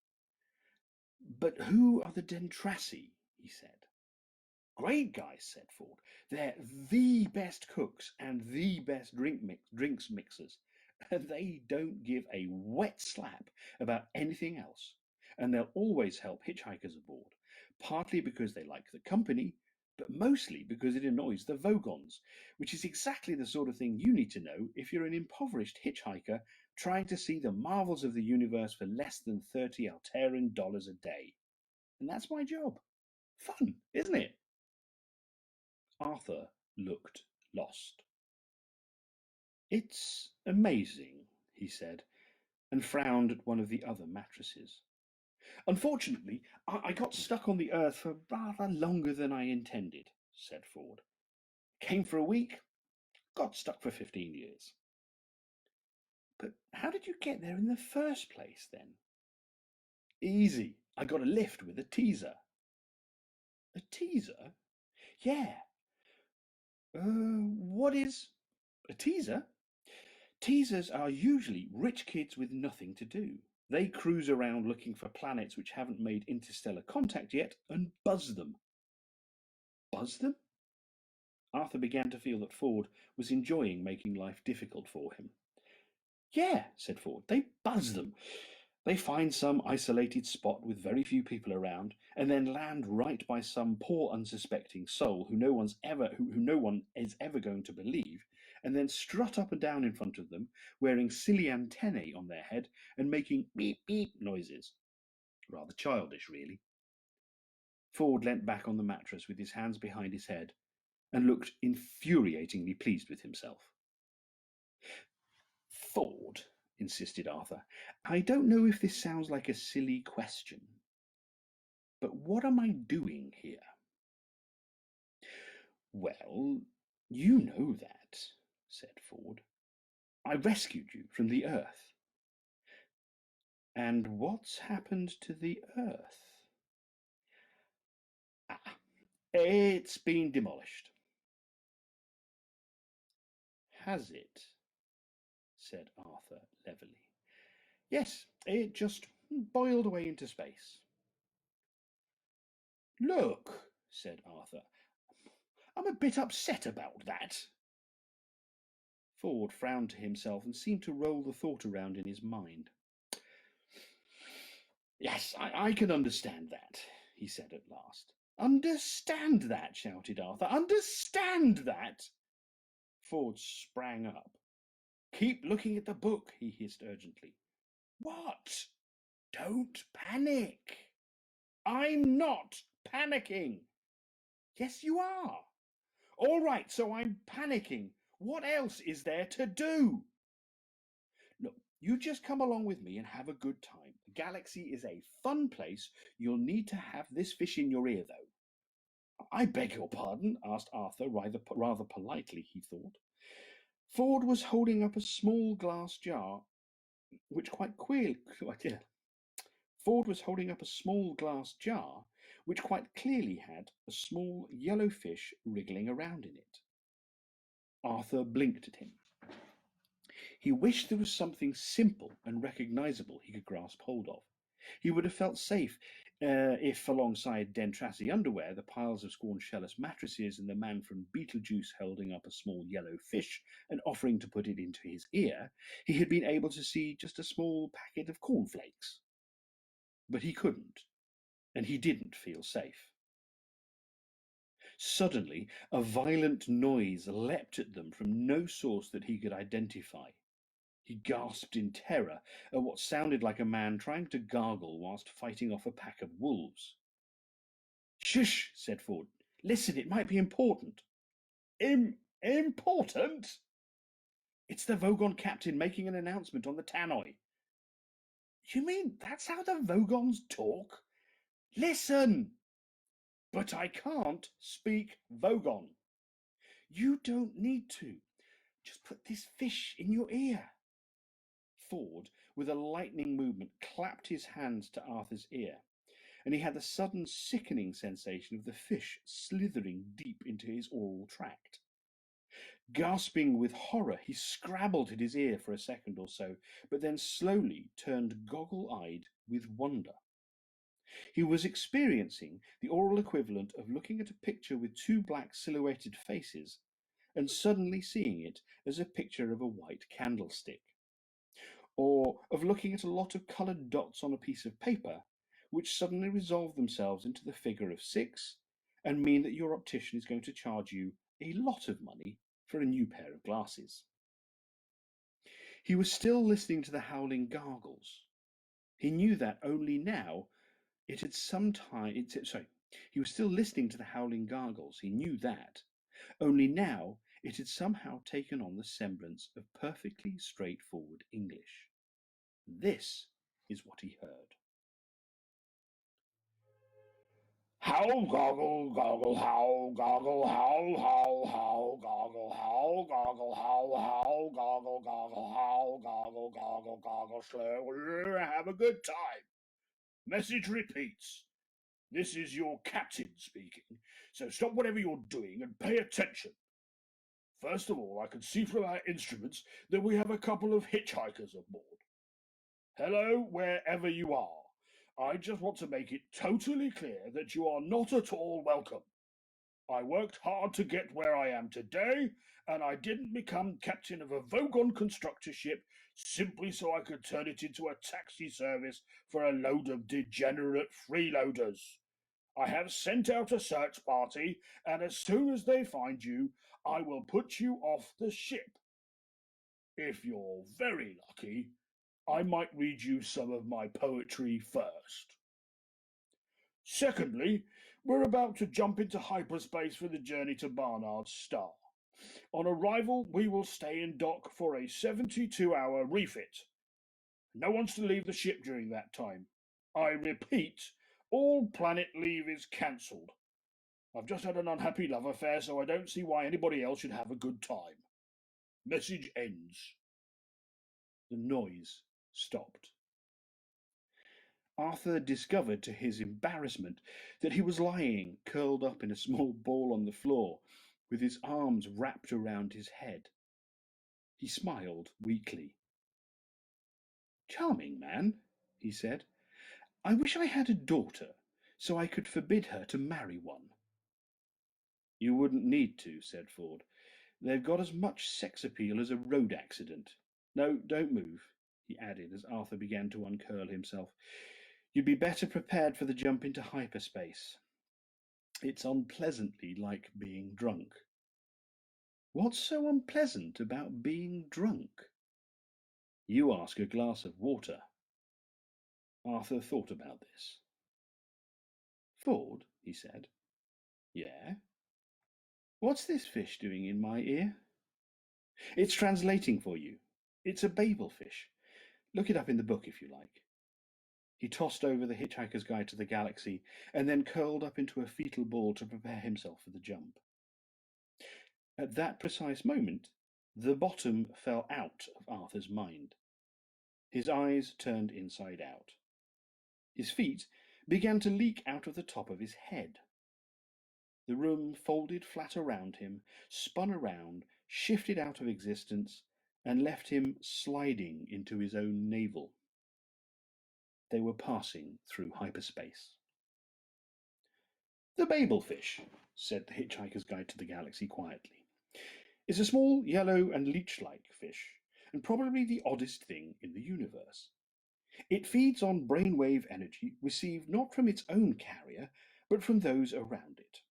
But who are the Dendrassi? He said. Great guys, said Ford. They're the best cooks and the best drinks mixers. And they don't give a wet slap about anything else. And they'll always help hitchhikers aboard, partly because they like the company, but mostly because it annoys the Vogons, which is exactly the sort of thing you need to know if you're an impoverished hitchhiker trying to see the marvels of the universe for less than 30 Alteran dollars a day. And that's my job. Fun, isn't it? Arthur looked lost. It's amazing, he said, and frowned at one of the other mattresses. Unfortunately, I got stuck on the earth for rather longer than I intended, said Ford. Came for a week, got stuck for 15 years. But how did you get there in the first place, then? Easy. I got a lift with a teaser. A teaser? Yeah. What is a teaser? Teasers are usually rich kids with nothing to do. They cruise around looking for planets which haven't made interstellar contact yet and buzz them. Buzz them? Arthur began to feel that Ford was enjoying making life difficult for him. Yeah, said Ford, they buzz them. They find some isolated spot with very few people around, and then land right by some poor unsuspecting soul who no one is ever going to believe, and then strut up and down in front of them, wearing silly antennae on their head and making beep beep noises. Rather childish, really. Ford leant back on the mattress with his hands behind his head and looked infuriatingly pleased with himself. Ford, insisted Arthur, I don't know if this sounds like a silly question, but what am I doing here? Well, you know that, said Ford. I rescued you from the Earth. And what's happened to the Earth? Ah, it's been demolished. Has it? Said Arthur levelly. Yes, it just boiled away into space. Look, said Arthur, I'm a bit upset about that. Ford frowned to himself and seemed to roll the thought around in his mind. Yes, I can understand that, he said at last. Understand that, shouted Arthur. Understand that! Ford sprang up. Keep looking at the book, he hissed urgently. What? Don't panic. I'm not panicking. Yes, you are. All right, so I'm panicking. What else is there to do? Look, you just come along with me and have a good time. The galaxy is a fun place. You'll need to have this fish in your ear, though. I beg your pardon, asked Arthur, rather politely, he thought. Ford was holding up a small glass jar, which Ford was holding up a small glass jar, which quite clearly had a small yellow fish wriggling around in it. Arthur blinked at him. He wished there was something simple and recognizable he could grasp hold of. He would have felt safe if, alongside Dentrasis underwear, the piles of scornshellous mattresses, and the man from Beetlejuice holding up a small yellow fish and offering to put it into his ear, he had been able to see just a small packet of cornflakes. But he couldn't, and he didn't feel safe. Suddenly, a violent noise leapt at them from no source that he could identify. He gasped in terror at what sounded like a man trying to gargle whilst fighting off a pack of wolves. Shush, said Ford. Listen, it might be important. Important? It's the Vogon captain making an announcement on the tannoy. You mean that's how the Vogons talk? Listen! But I can't speak Vogon. You don't need to. Just put this fish in your ear. Ford, with a lightning movement, clapped his hands to Arthur's ear, and he had the sudden sickening sensation of the fish slithering deep into his oral tract. Gasping with horror, he scrabbled at his ear for a second or so, but then slowly turned goggle-eyed with wonder. He was experiencing the oral equivalent of looking at a picture with two black silhouetted faces and suddenly seeing it as a picture of a white candlestick, or of looking at a lot of coloured dots on a piece of paper, which suddenly resolve themselves into the figure of 6 and mean that your optician is going to charge you a lot of money for a new pair of glasses. He was still listening to the howling gargles. He knew that only now it had he was still listening to the howling gargles. He knew that. Only now it had somehow taken on the semblance of perfectly straightforward English. This is what he heard. Howl, goggle, goggle, howl, goggle, howl, howl, howl, goggle, howl, goggle, howl, howl, goggle, goggle, howl, goggle, goggle, goggle, slow. Have a good time. Message repeats. This is your captain speaking, so stop whatever you're doing and pay attention. First of all, I can see from our instruments that we have a couple of hitchhikers aboard. Hello, wherever you are. I just want to make it totally clear that you are not at all welcome. I worked hard to get where I am today, and I didn't become captain of a Vogon constructor ship simply so I could turn it into a taxi service for a load of degenerate freeloaders. I have sent out a search party, and as soon as they find you, I will put you off the ship. If you're very lucky, I might read you some of my poetry first. Secondly, we're about to jump into hyperspace for the journey to Barnard's star. On arrival, we will stay in dock for a 72-hour refit. No one's to leave the ship during that time. I repeat, all planet leave is cancelled. I've just had an unhappy love affair, so I don't see why anybody else should have a good time. Message ends. The noise stopped. Arthur discovered to his embarrassment that he was lying curled up in a small ball on the floor, with his arms wrapped around his head. He smiled weakly. "Charming man," he said. "I wish I had a daughter, so I could forbid her to marry one." "You wouldn't need to," said Ford. "They've got as much sex appeal as a road accident. No, don't move," he added as Arthur began to uncurl himself. "You'd be better prepared for the jump into hyperspace. It's unpleasantly like being drunk." "What's so unpleasant about being drunk?" "You ask a glass of water." Arthur thought about this. "Ford," he said. "Yeah?" "What's this fish doing in my ear?" "It's translating for you. It's a Babelfish. Look it up in the book if you like." He tossed over the Hitchhiker's Guide to the Galaxy and then curled up into a fetal ball to prepare himself for the jump. At that precise moment, the bottom fell out of Arthur's mind. His eyes turned inside out. His feet began to leak out of the top of his head. The room folded flat around him, spun around, shifted out of existence, and left him sliding into his own navel. They were passing through hyperspace. "The Babelfish," said the Hitchhiker's Guide to the Galaxy quietly, "is a small, yellow, and leech-like fish, and probably the oddest thing in the universe. It feeds on brainwave energy received not from its own carrier, but from those around it.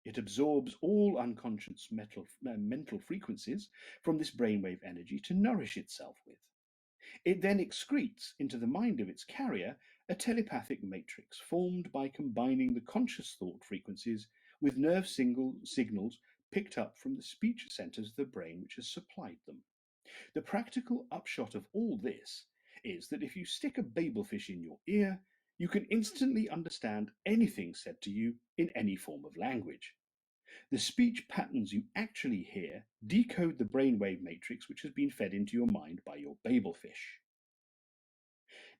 It absorbs all unconscious mental frequencies from this brainwave energy to nourish itself with. It then excretes into the mind of its carrier a telepathic matrix formed by combining the conscious thought frequencies with nerve signals picked up from the speech centers of the brain which has supplied them. The practical upshot of all this is that if you stick a Babelfish in your ear, you can instantly understand anything said to you in any form of language. The speech patterns you actually hear decode the brainwave matrix which has been fed into your mind by your Babelfish."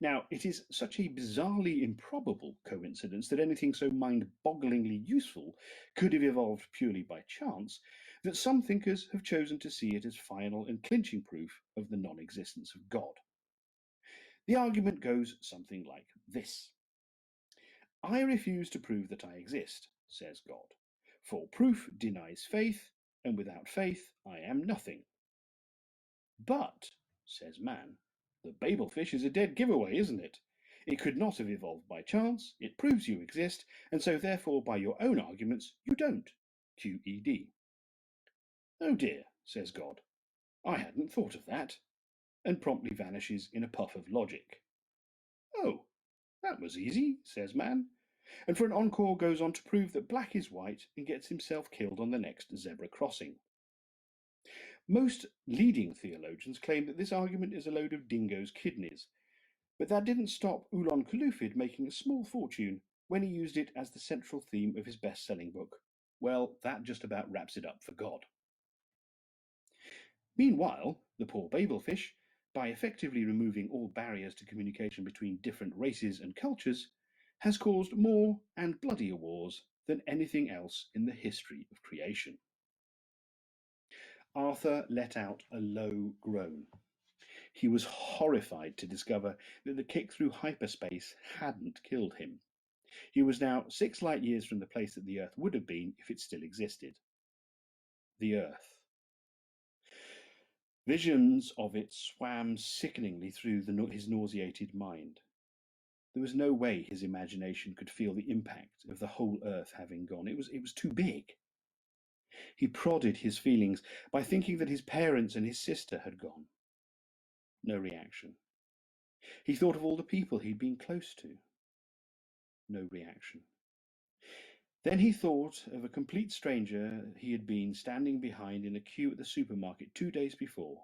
Now, it is such a bizarrely improbable coincidence that anything so mind-bogglingly useful could have evolved purely by chance that some thinkers have chosen to see it as final and clinching proof of the non-existence of God. The argument goes something like this. "I refuse to prove that I exist," says God, "for proof denies faith, and without faith I am nothing." "But," says man, "the Babelfish is a dead giveaway, isn't it? It could not have evolved by chance, it proves you exist, and so therefore by your own arguments you don't. QED. "Oh dear," says God, "I hadn't thought of that," and promptly vanishes in a puff of logic. "Oh, that was easy," says man, and for an encore goes on to prove that black is white and gets himself killed on the next zebra crossing. Most leading theologians claim that this argument is a load of dingo's kidneys, but that didn't stop Ulon Khulufid making a small fortune when he used it as the central theme of his best-selling book. Well, that just about wraps it up for God. Meanwhile, the poor Babelfish, by effectively removing all barriers to communication between different races and cultures, has caused more and bloodier wars than anything else in the history of creation. Arthur let out a low groan. He was horrified to discover that the kick through hyperspace hadn't killed him. He was now 6 light years from the place that the Earth would have been if it still existed. The Earth. Visions of it swam sickeningly through his nauseated mind. There was no way his imagination could feel the impact of the whole Earth having gone. It was too big. He prodded his feelings by thinking that his parents and his sister had gone. No reaction. He thought of all the people he'd been close to. No reaction. Then he thought of a complete stranger he had been standing behind in a queue at the supermarket 2 days before,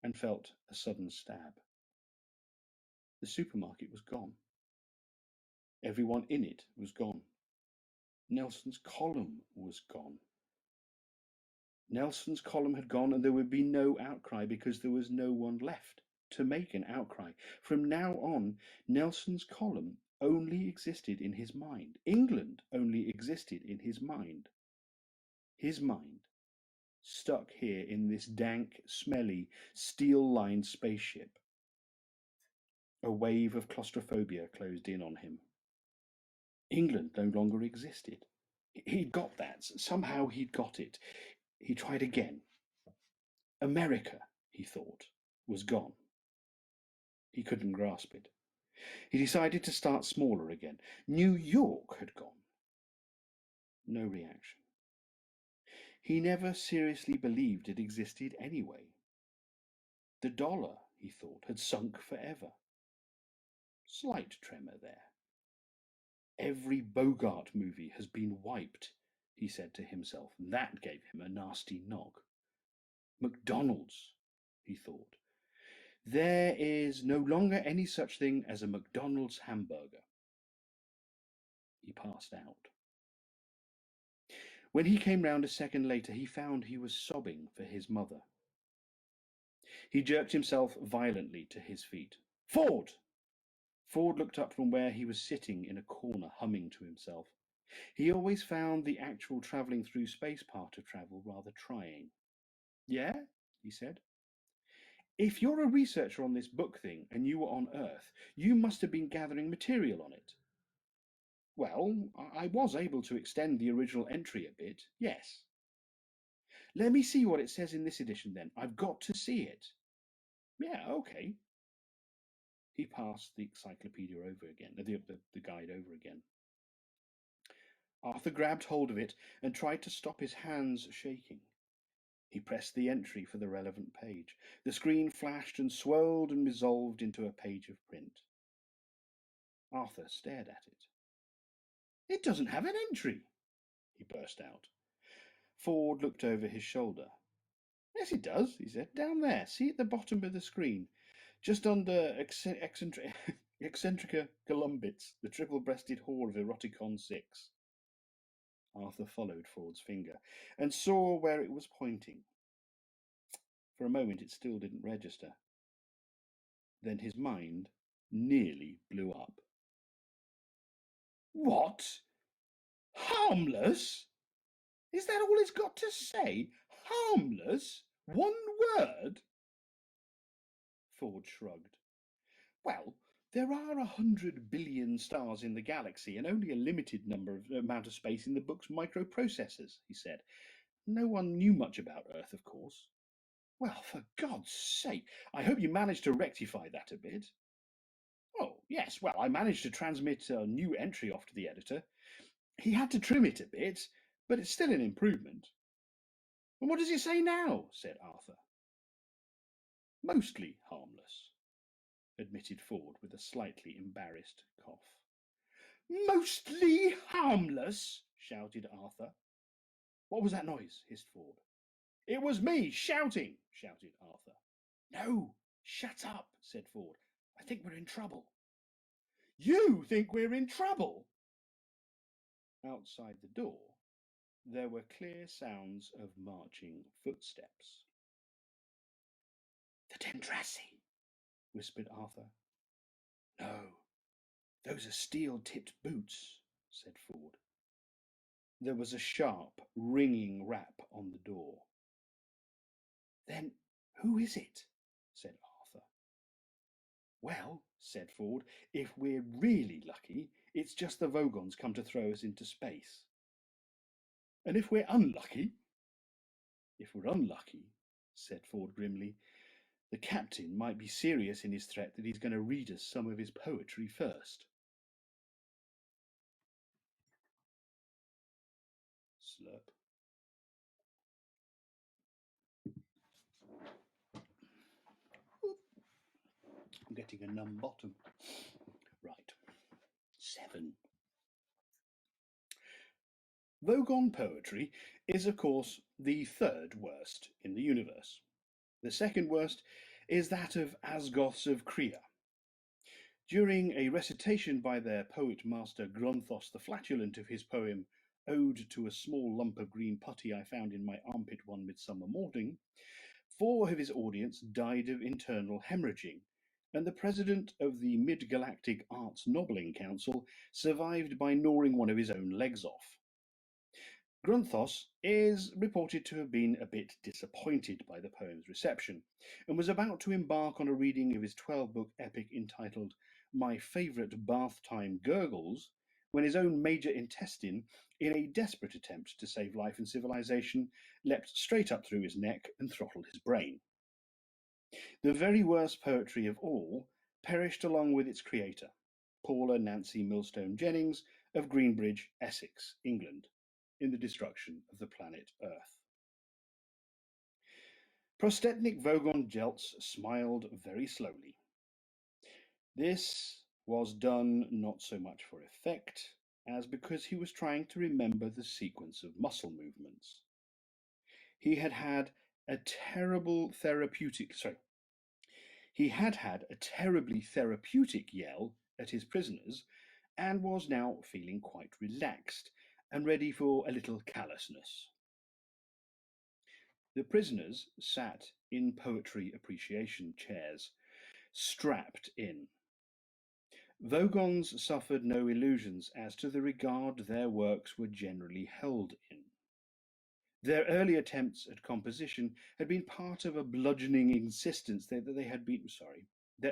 and felt a sudden stab. The supermarket was gone. Everyone in it was gone. Nelson's column was gone. Nelson's column had gone, and there would be no outcry because there was no one left to make an outcry. From now on, Nelson's column only existed in his mind. England only existed in his mind. His mind, stuck here in this dank, smelly, steel-lined spaceship. A wave of claustrophobia closed in on him. England no longer existed. He'd got that. Somehow he'd got it. He tried again. America, he thought, was gone. He couldn't grasp it. He decided to start smaller again. New York had gone. No reaction. He never seriously believed it existed anyway. The dollar, he thought, had sunk forever. Slight tremor there. Every Bogart movie has been wiped, he said to himself. That gave him a nasty knock. McDonald's, he thought. There is no longer any such thing as a McDonald's hamburger. He passed out. When he came round a second later, he found he was sobbing for his mother. He jerked himself violently to his feet. Ford! Ford looked up from where he was sitting in a corner, humming to himself. He always found the actual travelling through space part of travel rather trying. Yeah? He said. If you're a researcher on this book thing and you were on Earth, you must have been gathering material on it. Well, I was able to extend the original entry a bit, yes. Let me see what it says in this edition then. I've got to see it. Yeah, okay. He passed the encyclopedia over again, the guide over again. Arthur grabbed hold of it and tried to stop his hands shaking. He pressed the entry for the relevant page. The screen flashed and swirled and resolved into a page of print. Arthur stared at it. It doesn't have an entry, he burst out. Ford looked over his shoulder. Yes, it does, he said. Down there, see at the bottom of the screen. Just under Eccentrica Columbits, the triple-breasted whore of Eroticon 6. Arthur followed Ford's finger and saw where it was pointing. For a moment it still didn't register. Then his mind nearly blew up. What? Harmless? Is that all it's got to say? Harmless? One word? Ford shrugged. Well, there are 100 billion stars in the galaxy and only a limited amount of space in the book's microprocessors, he said. No one knew much about Earth, of course. Well, for God's sake, I hope you managed to rectify that a bit. Oh, yes, well, I managed to transmit a new entry off to the editor. He had to trim it a bit, but it's still an improvement. And what does it say now? Said Arthur. Mostly harmless, admitted Ford with a slightly embarrassed cough. Mostly harmless, shouted Arthur. What was that noise? Hissed Ford. It was me shouting, shouted Arthur. No, shut up, said Ford. I think we're in trouble. You think we're in trouble? Outside the door, there were clear sounds of marching footsteps. The Dendrassi, whispered Arthur. No, those are steel-tipped boots, said Ford. There was a sharp, ringing rap on the door. Then who is it? Said Arthur. Well, said Ford, if we're really lucky, it's just the Vogons come to throw us into space. And if we're unlucky? If we're unlucky, said Ford grimly, the captain might be serious in his threat that he's going to read us some of his poetry first. Slurp. I'm getting a numb bottom. Right. 7. Vogon poetry is, of course, the third worst in the universe. The second worst is that of Asgoths of Krea. During a recitation by their poet master Gronthos the Flatulent of his poem Ode to a Small Lump of Green Putty I Found in My Armpit One Midsummer Morning, 4 of his audience died of internal hemorrhaging, and the president of the Mid-Galactic Arts Nobbling Council survived by gnawing one of his own legs off. Grunthos is reported to have been a bit disappointed by the poem's reception, and was about to embark on a reading of his 12-book epic entitled My Favourite Bath Time Gurgles, when his own major intestine, in a desperate attempt to save life and civilization, leapt straight up through his neck and throttled his brain. The very worst poetry of all perished along with its creator, Paula Nancy Millstone Jennings of Greenbridge, Essex, England, in the destruction of the planet Earth. Prostetnik Vogon Jeltz smiled very slowly. This was done not so much for effect as because he was trying to remember the sequence of muscle movements. He had had a terribly therapeutic yell at his prisoners, and was now feeling quite relaxed and ready for a little callousness. The prisoners sat in poetry appreciation chairs, strapped in. Vogons suffered no illusions as to the regard their works were generally held in. Their early attempts at composition had been part of a bludgeoning insistence Their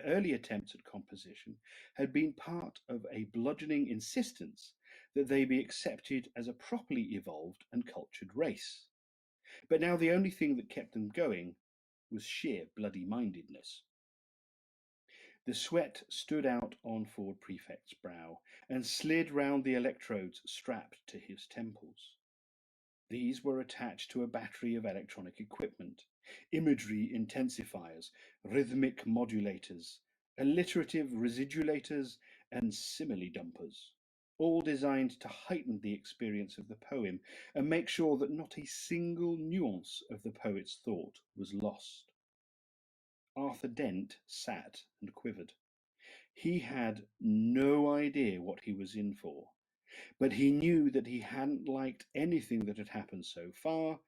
early attempts at composition had been part of a bludgeoning insistence that they be accepted as a properly evolved and cultured race. But now the only thing that kept them going was sheer bloody-mindedness. The sweat stood out on Ford Prefect's brow and slid round the electrodes strapped to his temples. These were attached to a battery of electronic equipment, imagery intensifiers, rhythmic modulators, alliterative residulators, and simile dumpers, all designed to heighten the experience of the poem and make sure that not a single nuance of the poet's thought was lost. Arthur Dent sat and quivered. He had no idea what he was in for, but he knew that he hadn't liked anything that had happened so far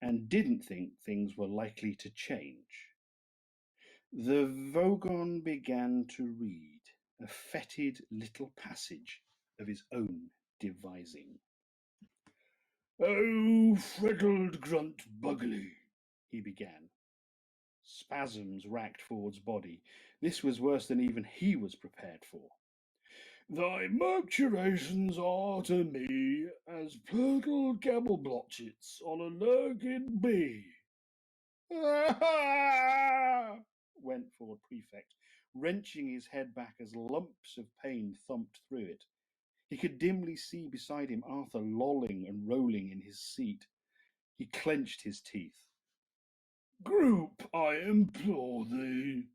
and didn't think things were likely to change. The Vogon began to read a fetid little passage of his own devising. "Oh, freddled grunt Bugley," he began. Spasms racked Ford's body. This was worse than even he was prepared for. "Thy mercurations are to me as purtle gabble blotchets on a lurgid bee." "Ah!" went Ford Prefect, wrenching his head back as lumps of pain thumped through it. He could dimly see beside him Arthur lolling and rolling in his seat. He clenched his teeth. "Group, I implore thee,"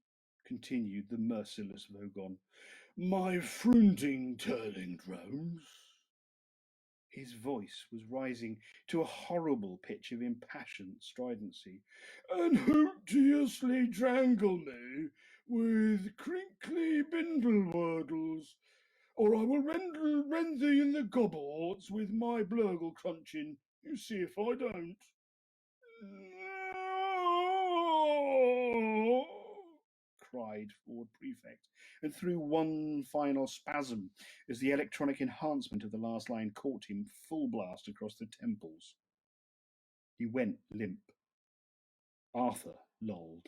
continued the merciless Vogon, "my fruiting turlingdrones." His voice was rising to a horrible pitch of impassioned stridency. "And hootiously drangle me with crinkly bindle wordles, or I will rend thee in the gobbles with my blurgle crunching. You see if I don't." "No!" cried Ford Prefect, and threw one final spasm as the electronic enhancement of the last line caught him full blast across the temples. He went limp. Arthur lolled.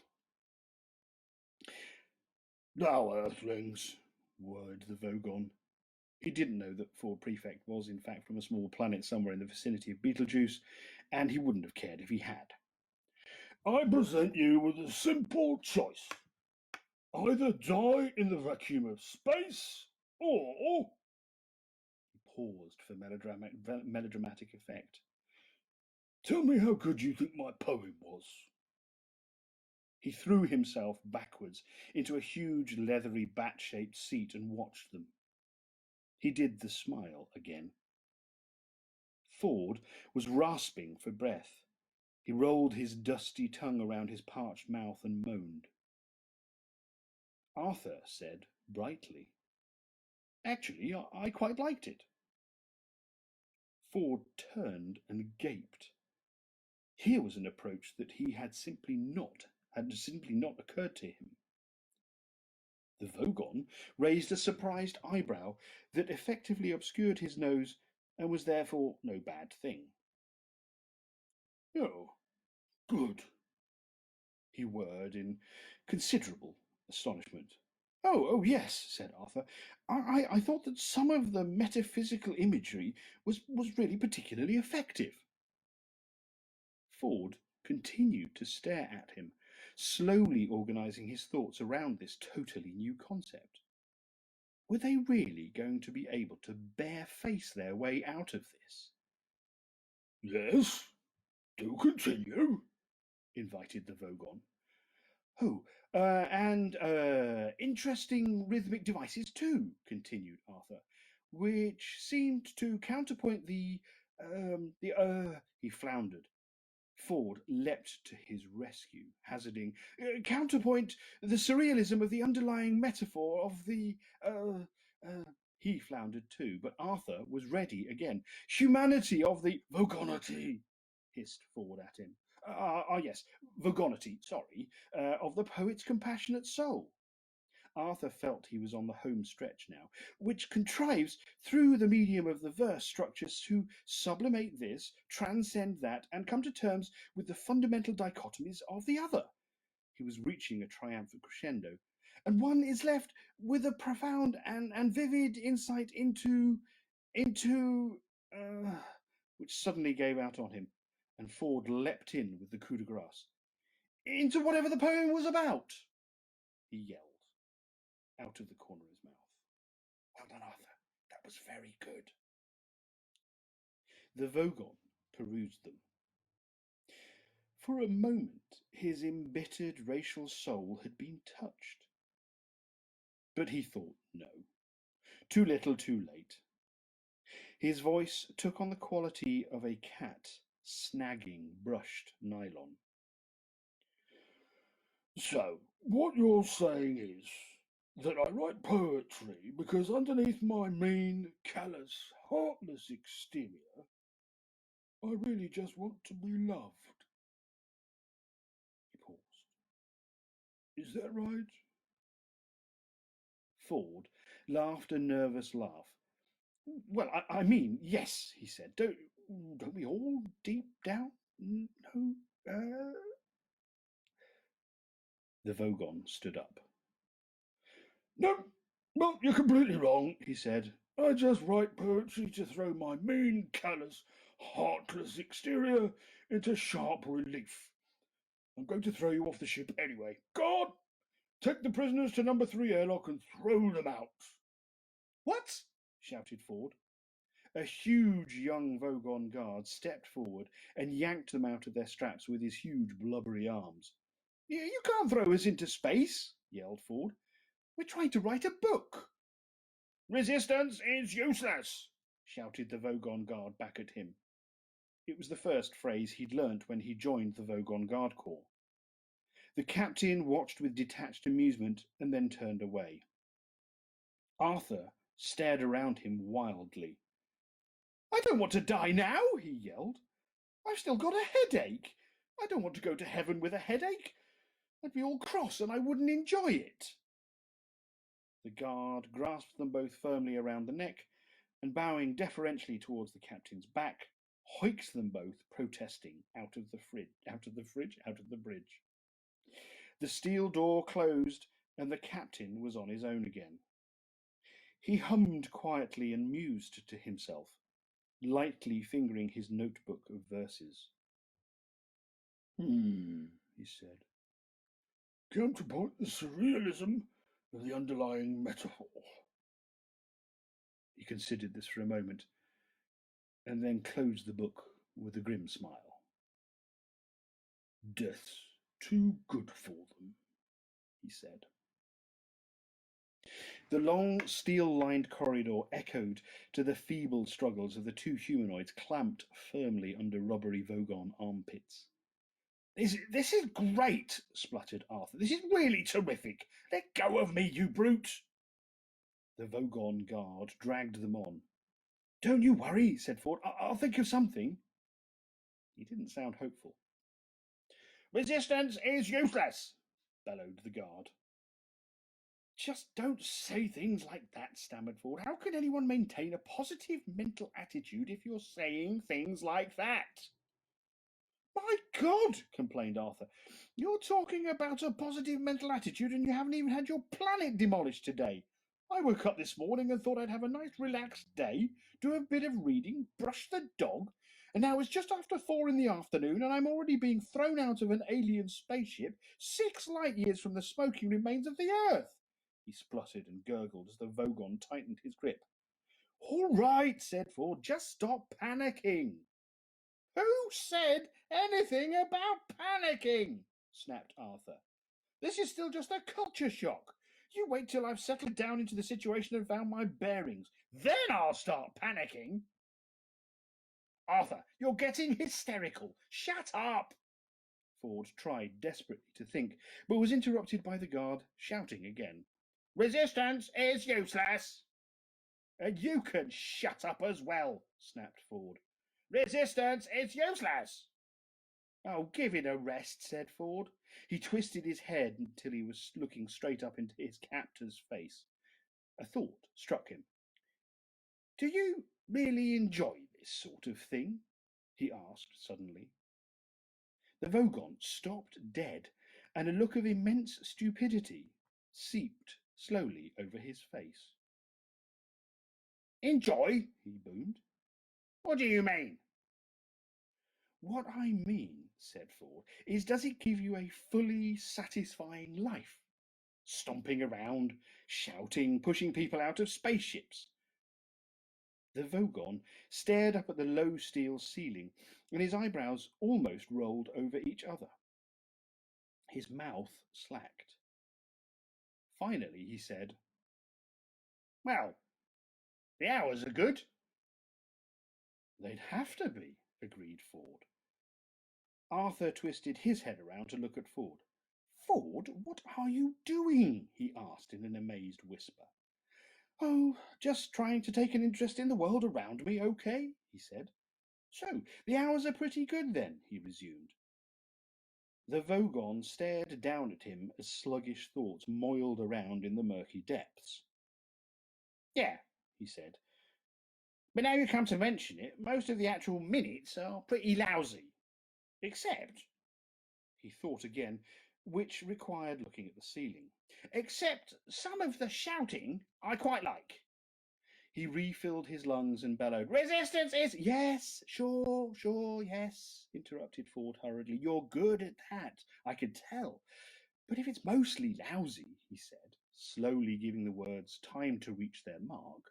"Now, Earthlings," whirred the Vogon. He didn't know that Ford Prefect was in fact from a small planet somewhere in the vicinity of Betelgeuse, and he wouldn't have cared if he had. "I present you with a simple choice. Either die in the vacuum of space, or—" He paused for melodramatic effect. "Tell me how good you think my poem was." He threw himself backwards into a huge leathery bat-shaped seat and watched them. He did the smile again. Ford was rasping for breath. He rolled his dusty tongue around his parched mouth and moaned. Arthur said brightly, "Actually, I quite liked it." Ford turned and gaped. Here was an approach that had simply not occurred to him. The Vogon raised a surprised eyebrow that effectively obscured his nose and was therefore no bad thing. "Oh, good," he whirred in considerable astonishment. Oh, yes," said Arthur. I thought that some of the metaphysical imagery was really particularly effective." Ford continued to stare at him, slowly organising his thoughts around this totally new concept. Were they really going to be able to bare-face their way out of this? "Yes, do continue," invited the Vogon. "Oh, and interesting rhythmic devices too," continued Arthur, "which seemed to counterpoint he floundered. Ford leapt to his rescue, hazarding, "Counterpoint the surrealism of the underlying metaphor of the, he floundered too, but Arthur was ready again. "Humanity of the Vogonity," hissed Ford at him. Yes, Vogonity, sorry, of the poet's compassionate soul." Arthur felt he was on the home stretch now, which contrives through the medium of the verse structures to sublimate this, transcend that, and come to terms with the fundamental dichotomies of the other. He was reaching a triumphant crescendo, and one is left with a profound and vivid insight into, which suddenly gave out on him, and Ford leapt in with the coup de grace. "Into whatever the poem was about," he yelled out of the corner of his mouth. "Well done, Arthur. That was very good." The Vogon perused them. For a moment his embittered racial soul had been touched. But he thought no. Too little, too late. His voice took on the quality of a cat snagging brushed nylon. "So, what you're saying is that I write poetry because underneath my mean, callous, heartless exterior, I really just want to be loved." He paused. "Is that right?" Ford laughed a nervous laugh. "Well, I mean, yes," he said. Don't we all deep down know? The Vogon stood up. "No, well, you're completely wrong," he said. "I just write poetry to throw my mean, callous, heartless exterior into sharp relief. I'm going to throw you off the ship anyway. Go on, take the prisoners to number 3 airlock and throw them out." "What?" shouted Ford. A huge young Vogon guard stepped forward and yanked them out of their straps with his huge blubbery arms. You can't throw us into space," yelled Ford. "We're trying to write a book." "Resistance is useless," shouted the Vogon guard back at him. It was the first phrase he'd learnt when he joined the Vogon Guard Corps. The captain watched with detached amusement and then turned away. Arthur stared around him wildly. "I don't want to die now," he yelled. "I've still got a headache. I don't want to go to heaven with a headache. I'd be all cross and I wouldn't enjoy it." The guard grasped them both firmly around the neck and, bowing deferentially towards the captain's back, hoiked them both, protesting, out of the bridge. The steel door closed and the captain was on his own again. He hummed quietly and mused to himself, lightly fingering his notebook of verses. He said. "Counterpoint the surrealism of the underlying metaphor." He considered this for a moment, and then closed the book with a grim smile. "Death's too good for them," he said. The long, steel-lined corridor echoed to the feeble struggles of the two humanoids clamped firmly under rubbery Vogon armpits. This is great," spluttered Arthur. "This is really terrific. Let go of me, you brute." The Vogon guard dragged them on. "Don't you worry," said Ford. "I'll think of something." He didn't sound hopeful. Resistance is useless, bellowed the guard. Just don't say things like that, stammered Ford. How can anyone maintain a positive mental attitude if you're saying things like that? My God, complained Arthur. You're talking about a positive mental attitude and you haven't even had your planet demolished today. I woke up this morning and thought I'd have a nice relaxed day, do a bit of reading, brush the dog, and now it's just after 4 in the afternoon and I'm already being thrown out of an alien spaceship 6 light years from the smoking remains of the Earth. He spluttered and gurgled as the Vogon tightened his grip. All right, said Ford, just stop panicking. Who said anything about panicking? Snapped Arthur. This is still just a culture shock. You wait till I've settled down into the situation and found my bearings. Then I'll start panicking. Arthur, you're getting hysterical. Shut up! Ford tried desperately to think, but was interrupted by the guard shouting again. Resistance is useless. And you can shut up as well, snapped Ford. Resistance is useless. Oh, give it a rest, said Ford. He twisted his head until he was looking straight up into his captor's face. A thought struck him. Do you really enjoy this sort of thing? He asked suddenly. The Vogon stopped dead, and a look of immense stupidity seeped slowly over his face. Enjoy? He boomed. What do you mean? What I mean, said Ford, is does it give you a fully satisfying life? Stomping around, shouting, pushing people out of spaceships. The Vogon stared up at the low steel ceiling, and his eyebrows almost rolled over each other. His mouth slacked. Finally, he said, Well, the hours are good. They'd have to be, agreed Ford. Arthur twisted his head around to look at Ford. Ford, what are you doing? He asked in an amazed whisper. Oh, just trying to take an interest in the world around me, okay, he said. So, the hours are pretty good then, he resumed. The Vogon stared down at him as sluggish thoughts moiled around in the murky depths. Yeah, he said. But now you come to mention it, most of the actual minutes are pretty lousy. Except, he thought again, which required looking at the ceiling. Except some of the shouting I quite like. He refilled his lungs and bellowed, Resistance is... Yes, sure, yes, interrupted Ford hurriedly. You're good at that, I can tell. But if it's mostly lousy, he said, slowly giving the words time to reach their mark,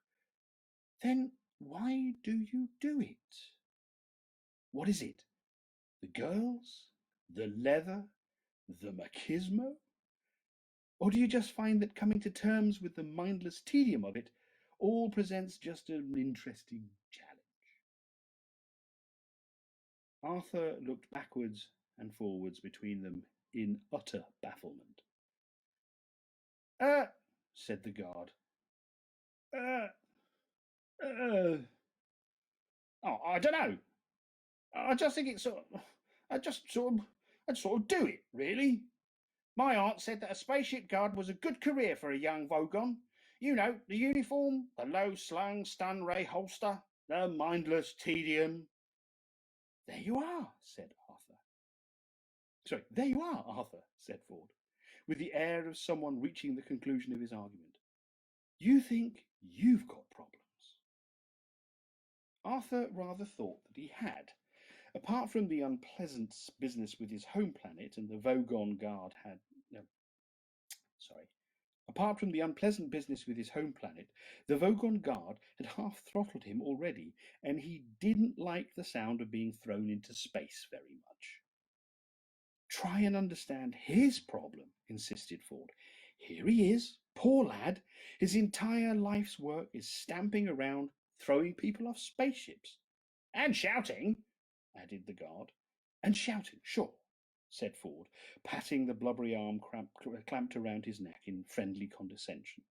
then why do you do it? What is it? The girls? The leather? The machismo? Or do you just find that coming to terms with the mindless tedium of it all presents just an interesting challenge? Arthur looked backwards and forwards between them in utter bafflement. Said the guard. Oh, I don't know. I just think it's I'd sort of do it, really. My aunt said that a spaceship guard was a good career for a young Vogon. You know, the uniform, the low-slung stun ray holster, the mindless tedium. There you are, said Arthur. Sorry, there you are, Arthur, said Ford, with the air of someone reaching the conclusion of his argument. You think you've got problems. Arthur rather thought that he had. Apart from the unpleasant business with his home planet and the Vogon guard had... Apart from the unpleasant business with his home planet, the Vogon guard had half-throttled him already, and he didn't like the sound of being thrown into space very much. Try and understand his problem, insisted Ford. Here he is, poor lad. His entire life's work is stamping around, throwing people off spaceships. And shouting, added the guard. And shouting, sure, said Ford, patting the blubbery arm clamped around his neck in friendly condescension.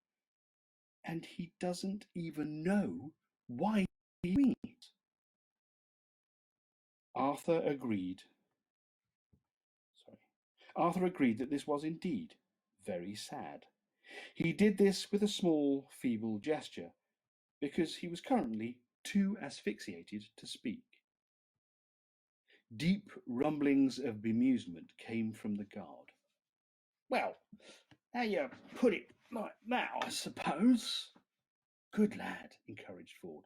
And he doesn't even know why he's doing it. Arthur agreed. Arthur agreed that this was indeed very sad. He did this with a small, feeble gesture, because he was currently too asphyxiated to speak. Deep rumblings of bemusement came from the guard. "Well, how you put it like that, I suppose." "Good lad," encouraged Ford.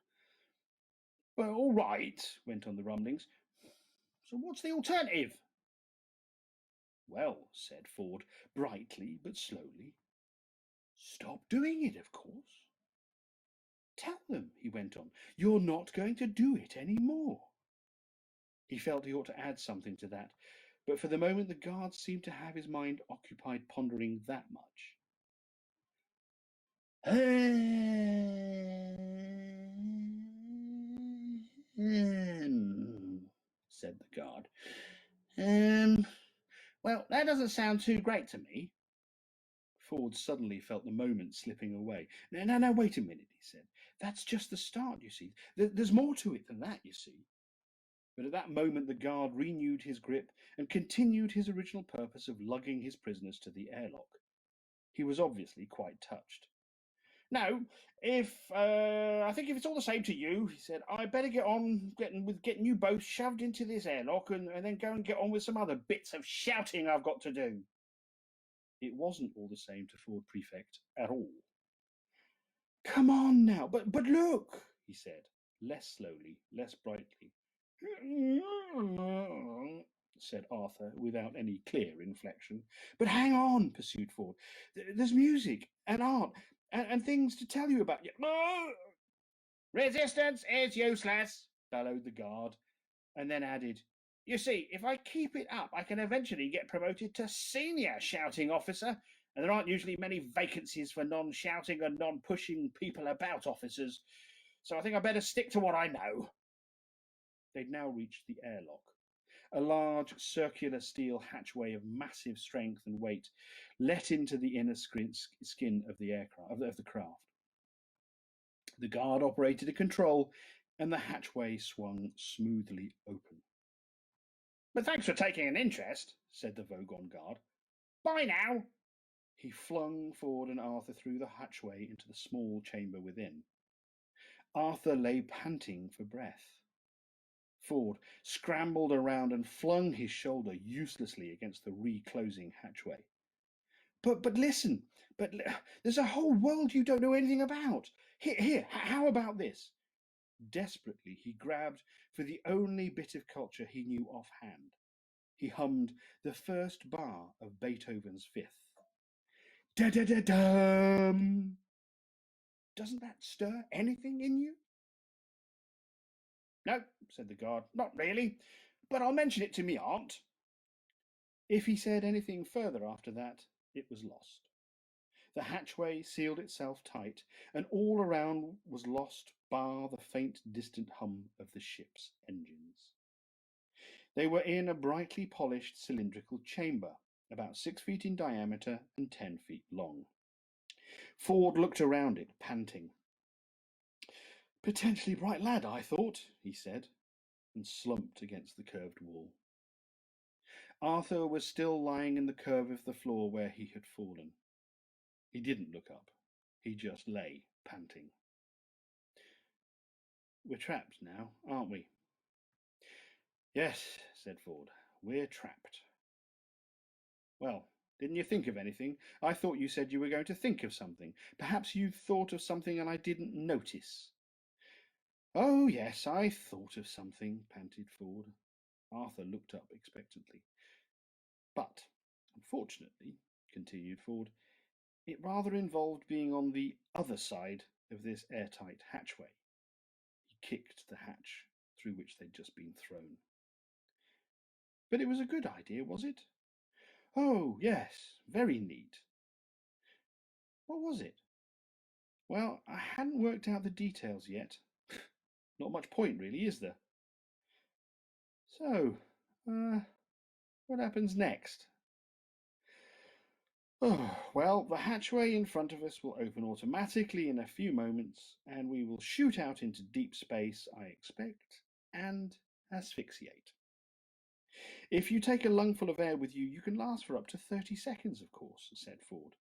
"Well, all right," went on the rumblings. "So what's the alternative?" "Well," said Ford, brightly but slowly, "stop doing it, of course. Tell them," he went on, "you're not going to do it any more." He felt he ought to add something to that, but for the moment the guard seemed to have his mind occupied pondering that much. Said the guard. Well, that doesn't sound too great to me." Ford suddenly felt the moment slipping away. No, wait a minute," he said. "That's just the start, you see. There's more to it than that, you see." But at that moment the guard renewed his grip and continued his original purpose of lugging his prisoners to the airlock. He was obviously quite touched. "No, I think if it's all the same to you," he said, "I'd better get on getting you both shoved into this airlock and then go and get on with some other bits of shouting I've got to do." It wasn't all the same to Ford Prefect at all. "Come on now, but look," he said, less slowly, less brightly. Said Arthur, without any clear inflection. "But hang on," pursued Ford. "There's music and art and things to tell you about." "Resistance is useless," bellowed the guard, and then added, "You see, if I keep it up, I can eventually get promoted to senior shouting officer, and there aren't usually many vacancies for non-shouting and non-pushing people about officers, so I think I better stick to what I know." They'd now reached the airlock. A large circular steel hatchway of massive strength and weight let into the inner skin of the craft. The guard operated a control, and the hatchway swung smoothly open. "But thanks for taking an interest," said the Vogon guard. "Bye now." He flung Ford and Arthur through the hatchway into the small chamber within. Arthur lay panting for breath. Ford scrambled around and flung his shoulder uselessly against the reclosing hatchway. But listen, there's a whole world you don't know anything about. Here, how about this?" Desperately, he grabbed for the only bit of culture he knew offhand. He hummed the first bar of Beethoven's Fifth. Da-da-da-dum! Doesn't that stir anything in you? "No," said the guard, "not really, but I'll mention it to me aunt." If he said anything further after that, it was lost. The hatchway sealed itself tight, and all around was lost bar the faint distant hum of the ship's engines. They were in a brightly polished cylindrical chamber, about 6 feet in diameter and 10 feet long. Ford looked around it, panting. "Potentially bright lad, I thought," he said, and slumped against the curved wall. Arthur was still lying in the curve of the floor where he had fallen. He didn't look up. He just lay, panting. "We're trapped now, aren't we?" "Yes," said Ford, "we're trapped." "Well, didn't you think of anything? I thought you said you were going to think of something. Perhaps you thought of something and I didn't notice." "Oh, yes, I thought of something," panted Ford. Arthur looked up expectantly. "But, unfortunately," continued Ford, "it rather involved being on the other side of this airtight hatchway." He kicked the hatch through which they'd just been thrown. "But it was a good idea, was it?" "Oh, yes, very neat." "What was it?" "Well, I hadn't worked out the details yet." "Not much point, really, is there?" "So, what happens next?" "Oh, well, the hatchway in front of us will open automatically in a few moments, and we will shoot out into deep space, I expect, and asphyxiate." If you take a lungful of air with you, you can last for up to 30 seconds, of course, said Ford.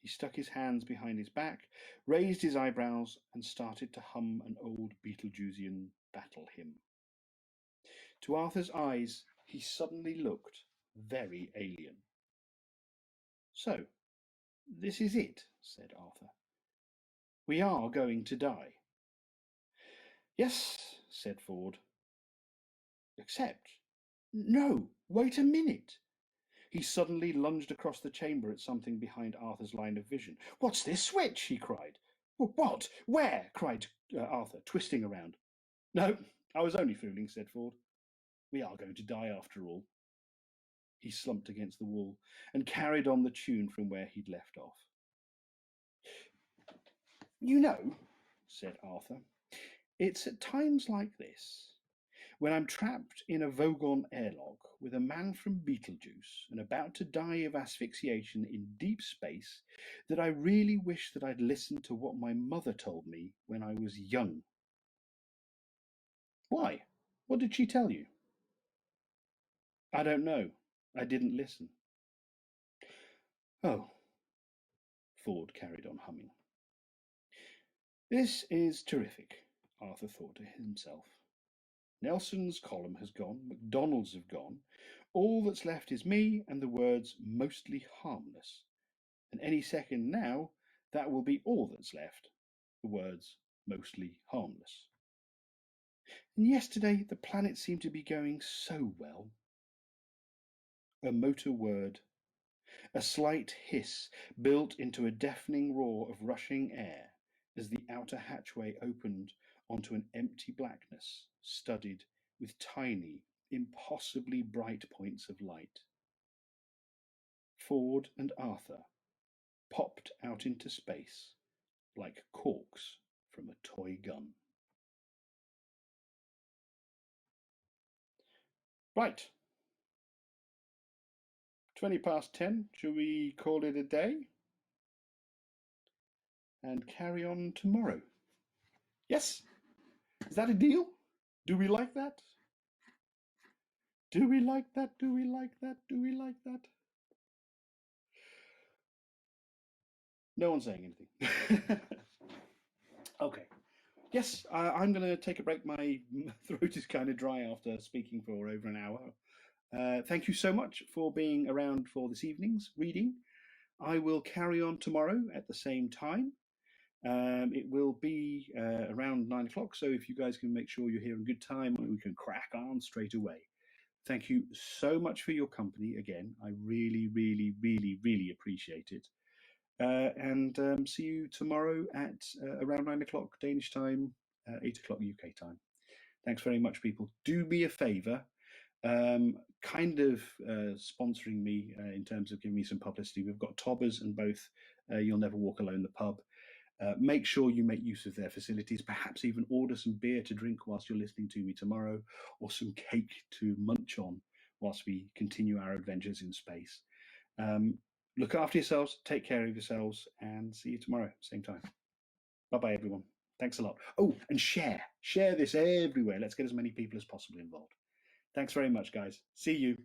He stuck his hands behind his back, raised his eyebrows, and started to hum an old Beetlejuicean battle hymn. To Arthur's eyes, he suddenly looked very alien. So, this is it, said Arthur. We are going to die. Yes, said Ford. Except, no, wait a minute. He suddenly lunged across the chamber at something behind Arthur's line of vision. What's this switch? He cried. What? Where? Cried Arthur, twisting around. No, I was only fooling, said Ford. We are going to die after all. He slumped against the wall and carried on the tune from where he'd left off. You know, said Arthur, it's at times like this, when I'm trapped in a Vogon airlock with a man from Beetlejuice and about to die of asphyxiation in deep space, that I really wish that I'd listened to what my mother told me when I was young. Why? What did she tell you? I don't know. I didn't listen. Oh, Ford carried on humming. This is terrific, Arthur thought to himself. Nelson's column has gone, MacDonald's have gone. All that's left is me and the words mostly harmless. And any second now, that will be all that's left, the words mostly harmless. And yesterday the planet seemed to be going so well. A motor whirred. A slight hiss built into a deafening roar of rushing air as the outer hatchway opened onto an empty blackness studded with tiny, impossibly bright points of light. Ford and Arthur popped out into space like corks from a toy gun. Right. 10:20. Shall we call it a day? And carry on tomorrow. Yes? Is that a deal? Do we like that? Do we like that? Do we like that? Do we like that? No one's saying anything. Okay. Yes, I'm going to take a break. My throat is kind of dry after speaking for over an hour. Thank you so much for being around for this evening's reading. I will carry on tomorrow at the same time. It will be around 9 o'clock, so if you guys can make sure you're here in good time, we can crack on straight away. Thank you so much for your company again. I really, really, really, really appreciate it. And see you tomorrow at around 9 o'clock Danish time, 8 o'clock UK time. Thanks very much, people. Do me a favour, kind of sponsoring me in terms of giving me some publicity. We've got Tobbers and both You'll Never Walk Alone, the pub. Make sure you make use of their facilities, perhaps even order some beer to drink whilst you're listening to me tomorrow, or some cake to munch on whilst we continue our adventures in space. Look after yourselves, take care of yourselves, and see you tomorrow, same time. Bye-bye, everyone. Thanks a lot. Oh, and share this everywhere. Let's get as many people as possible involved. Thanks very much, guys. See you.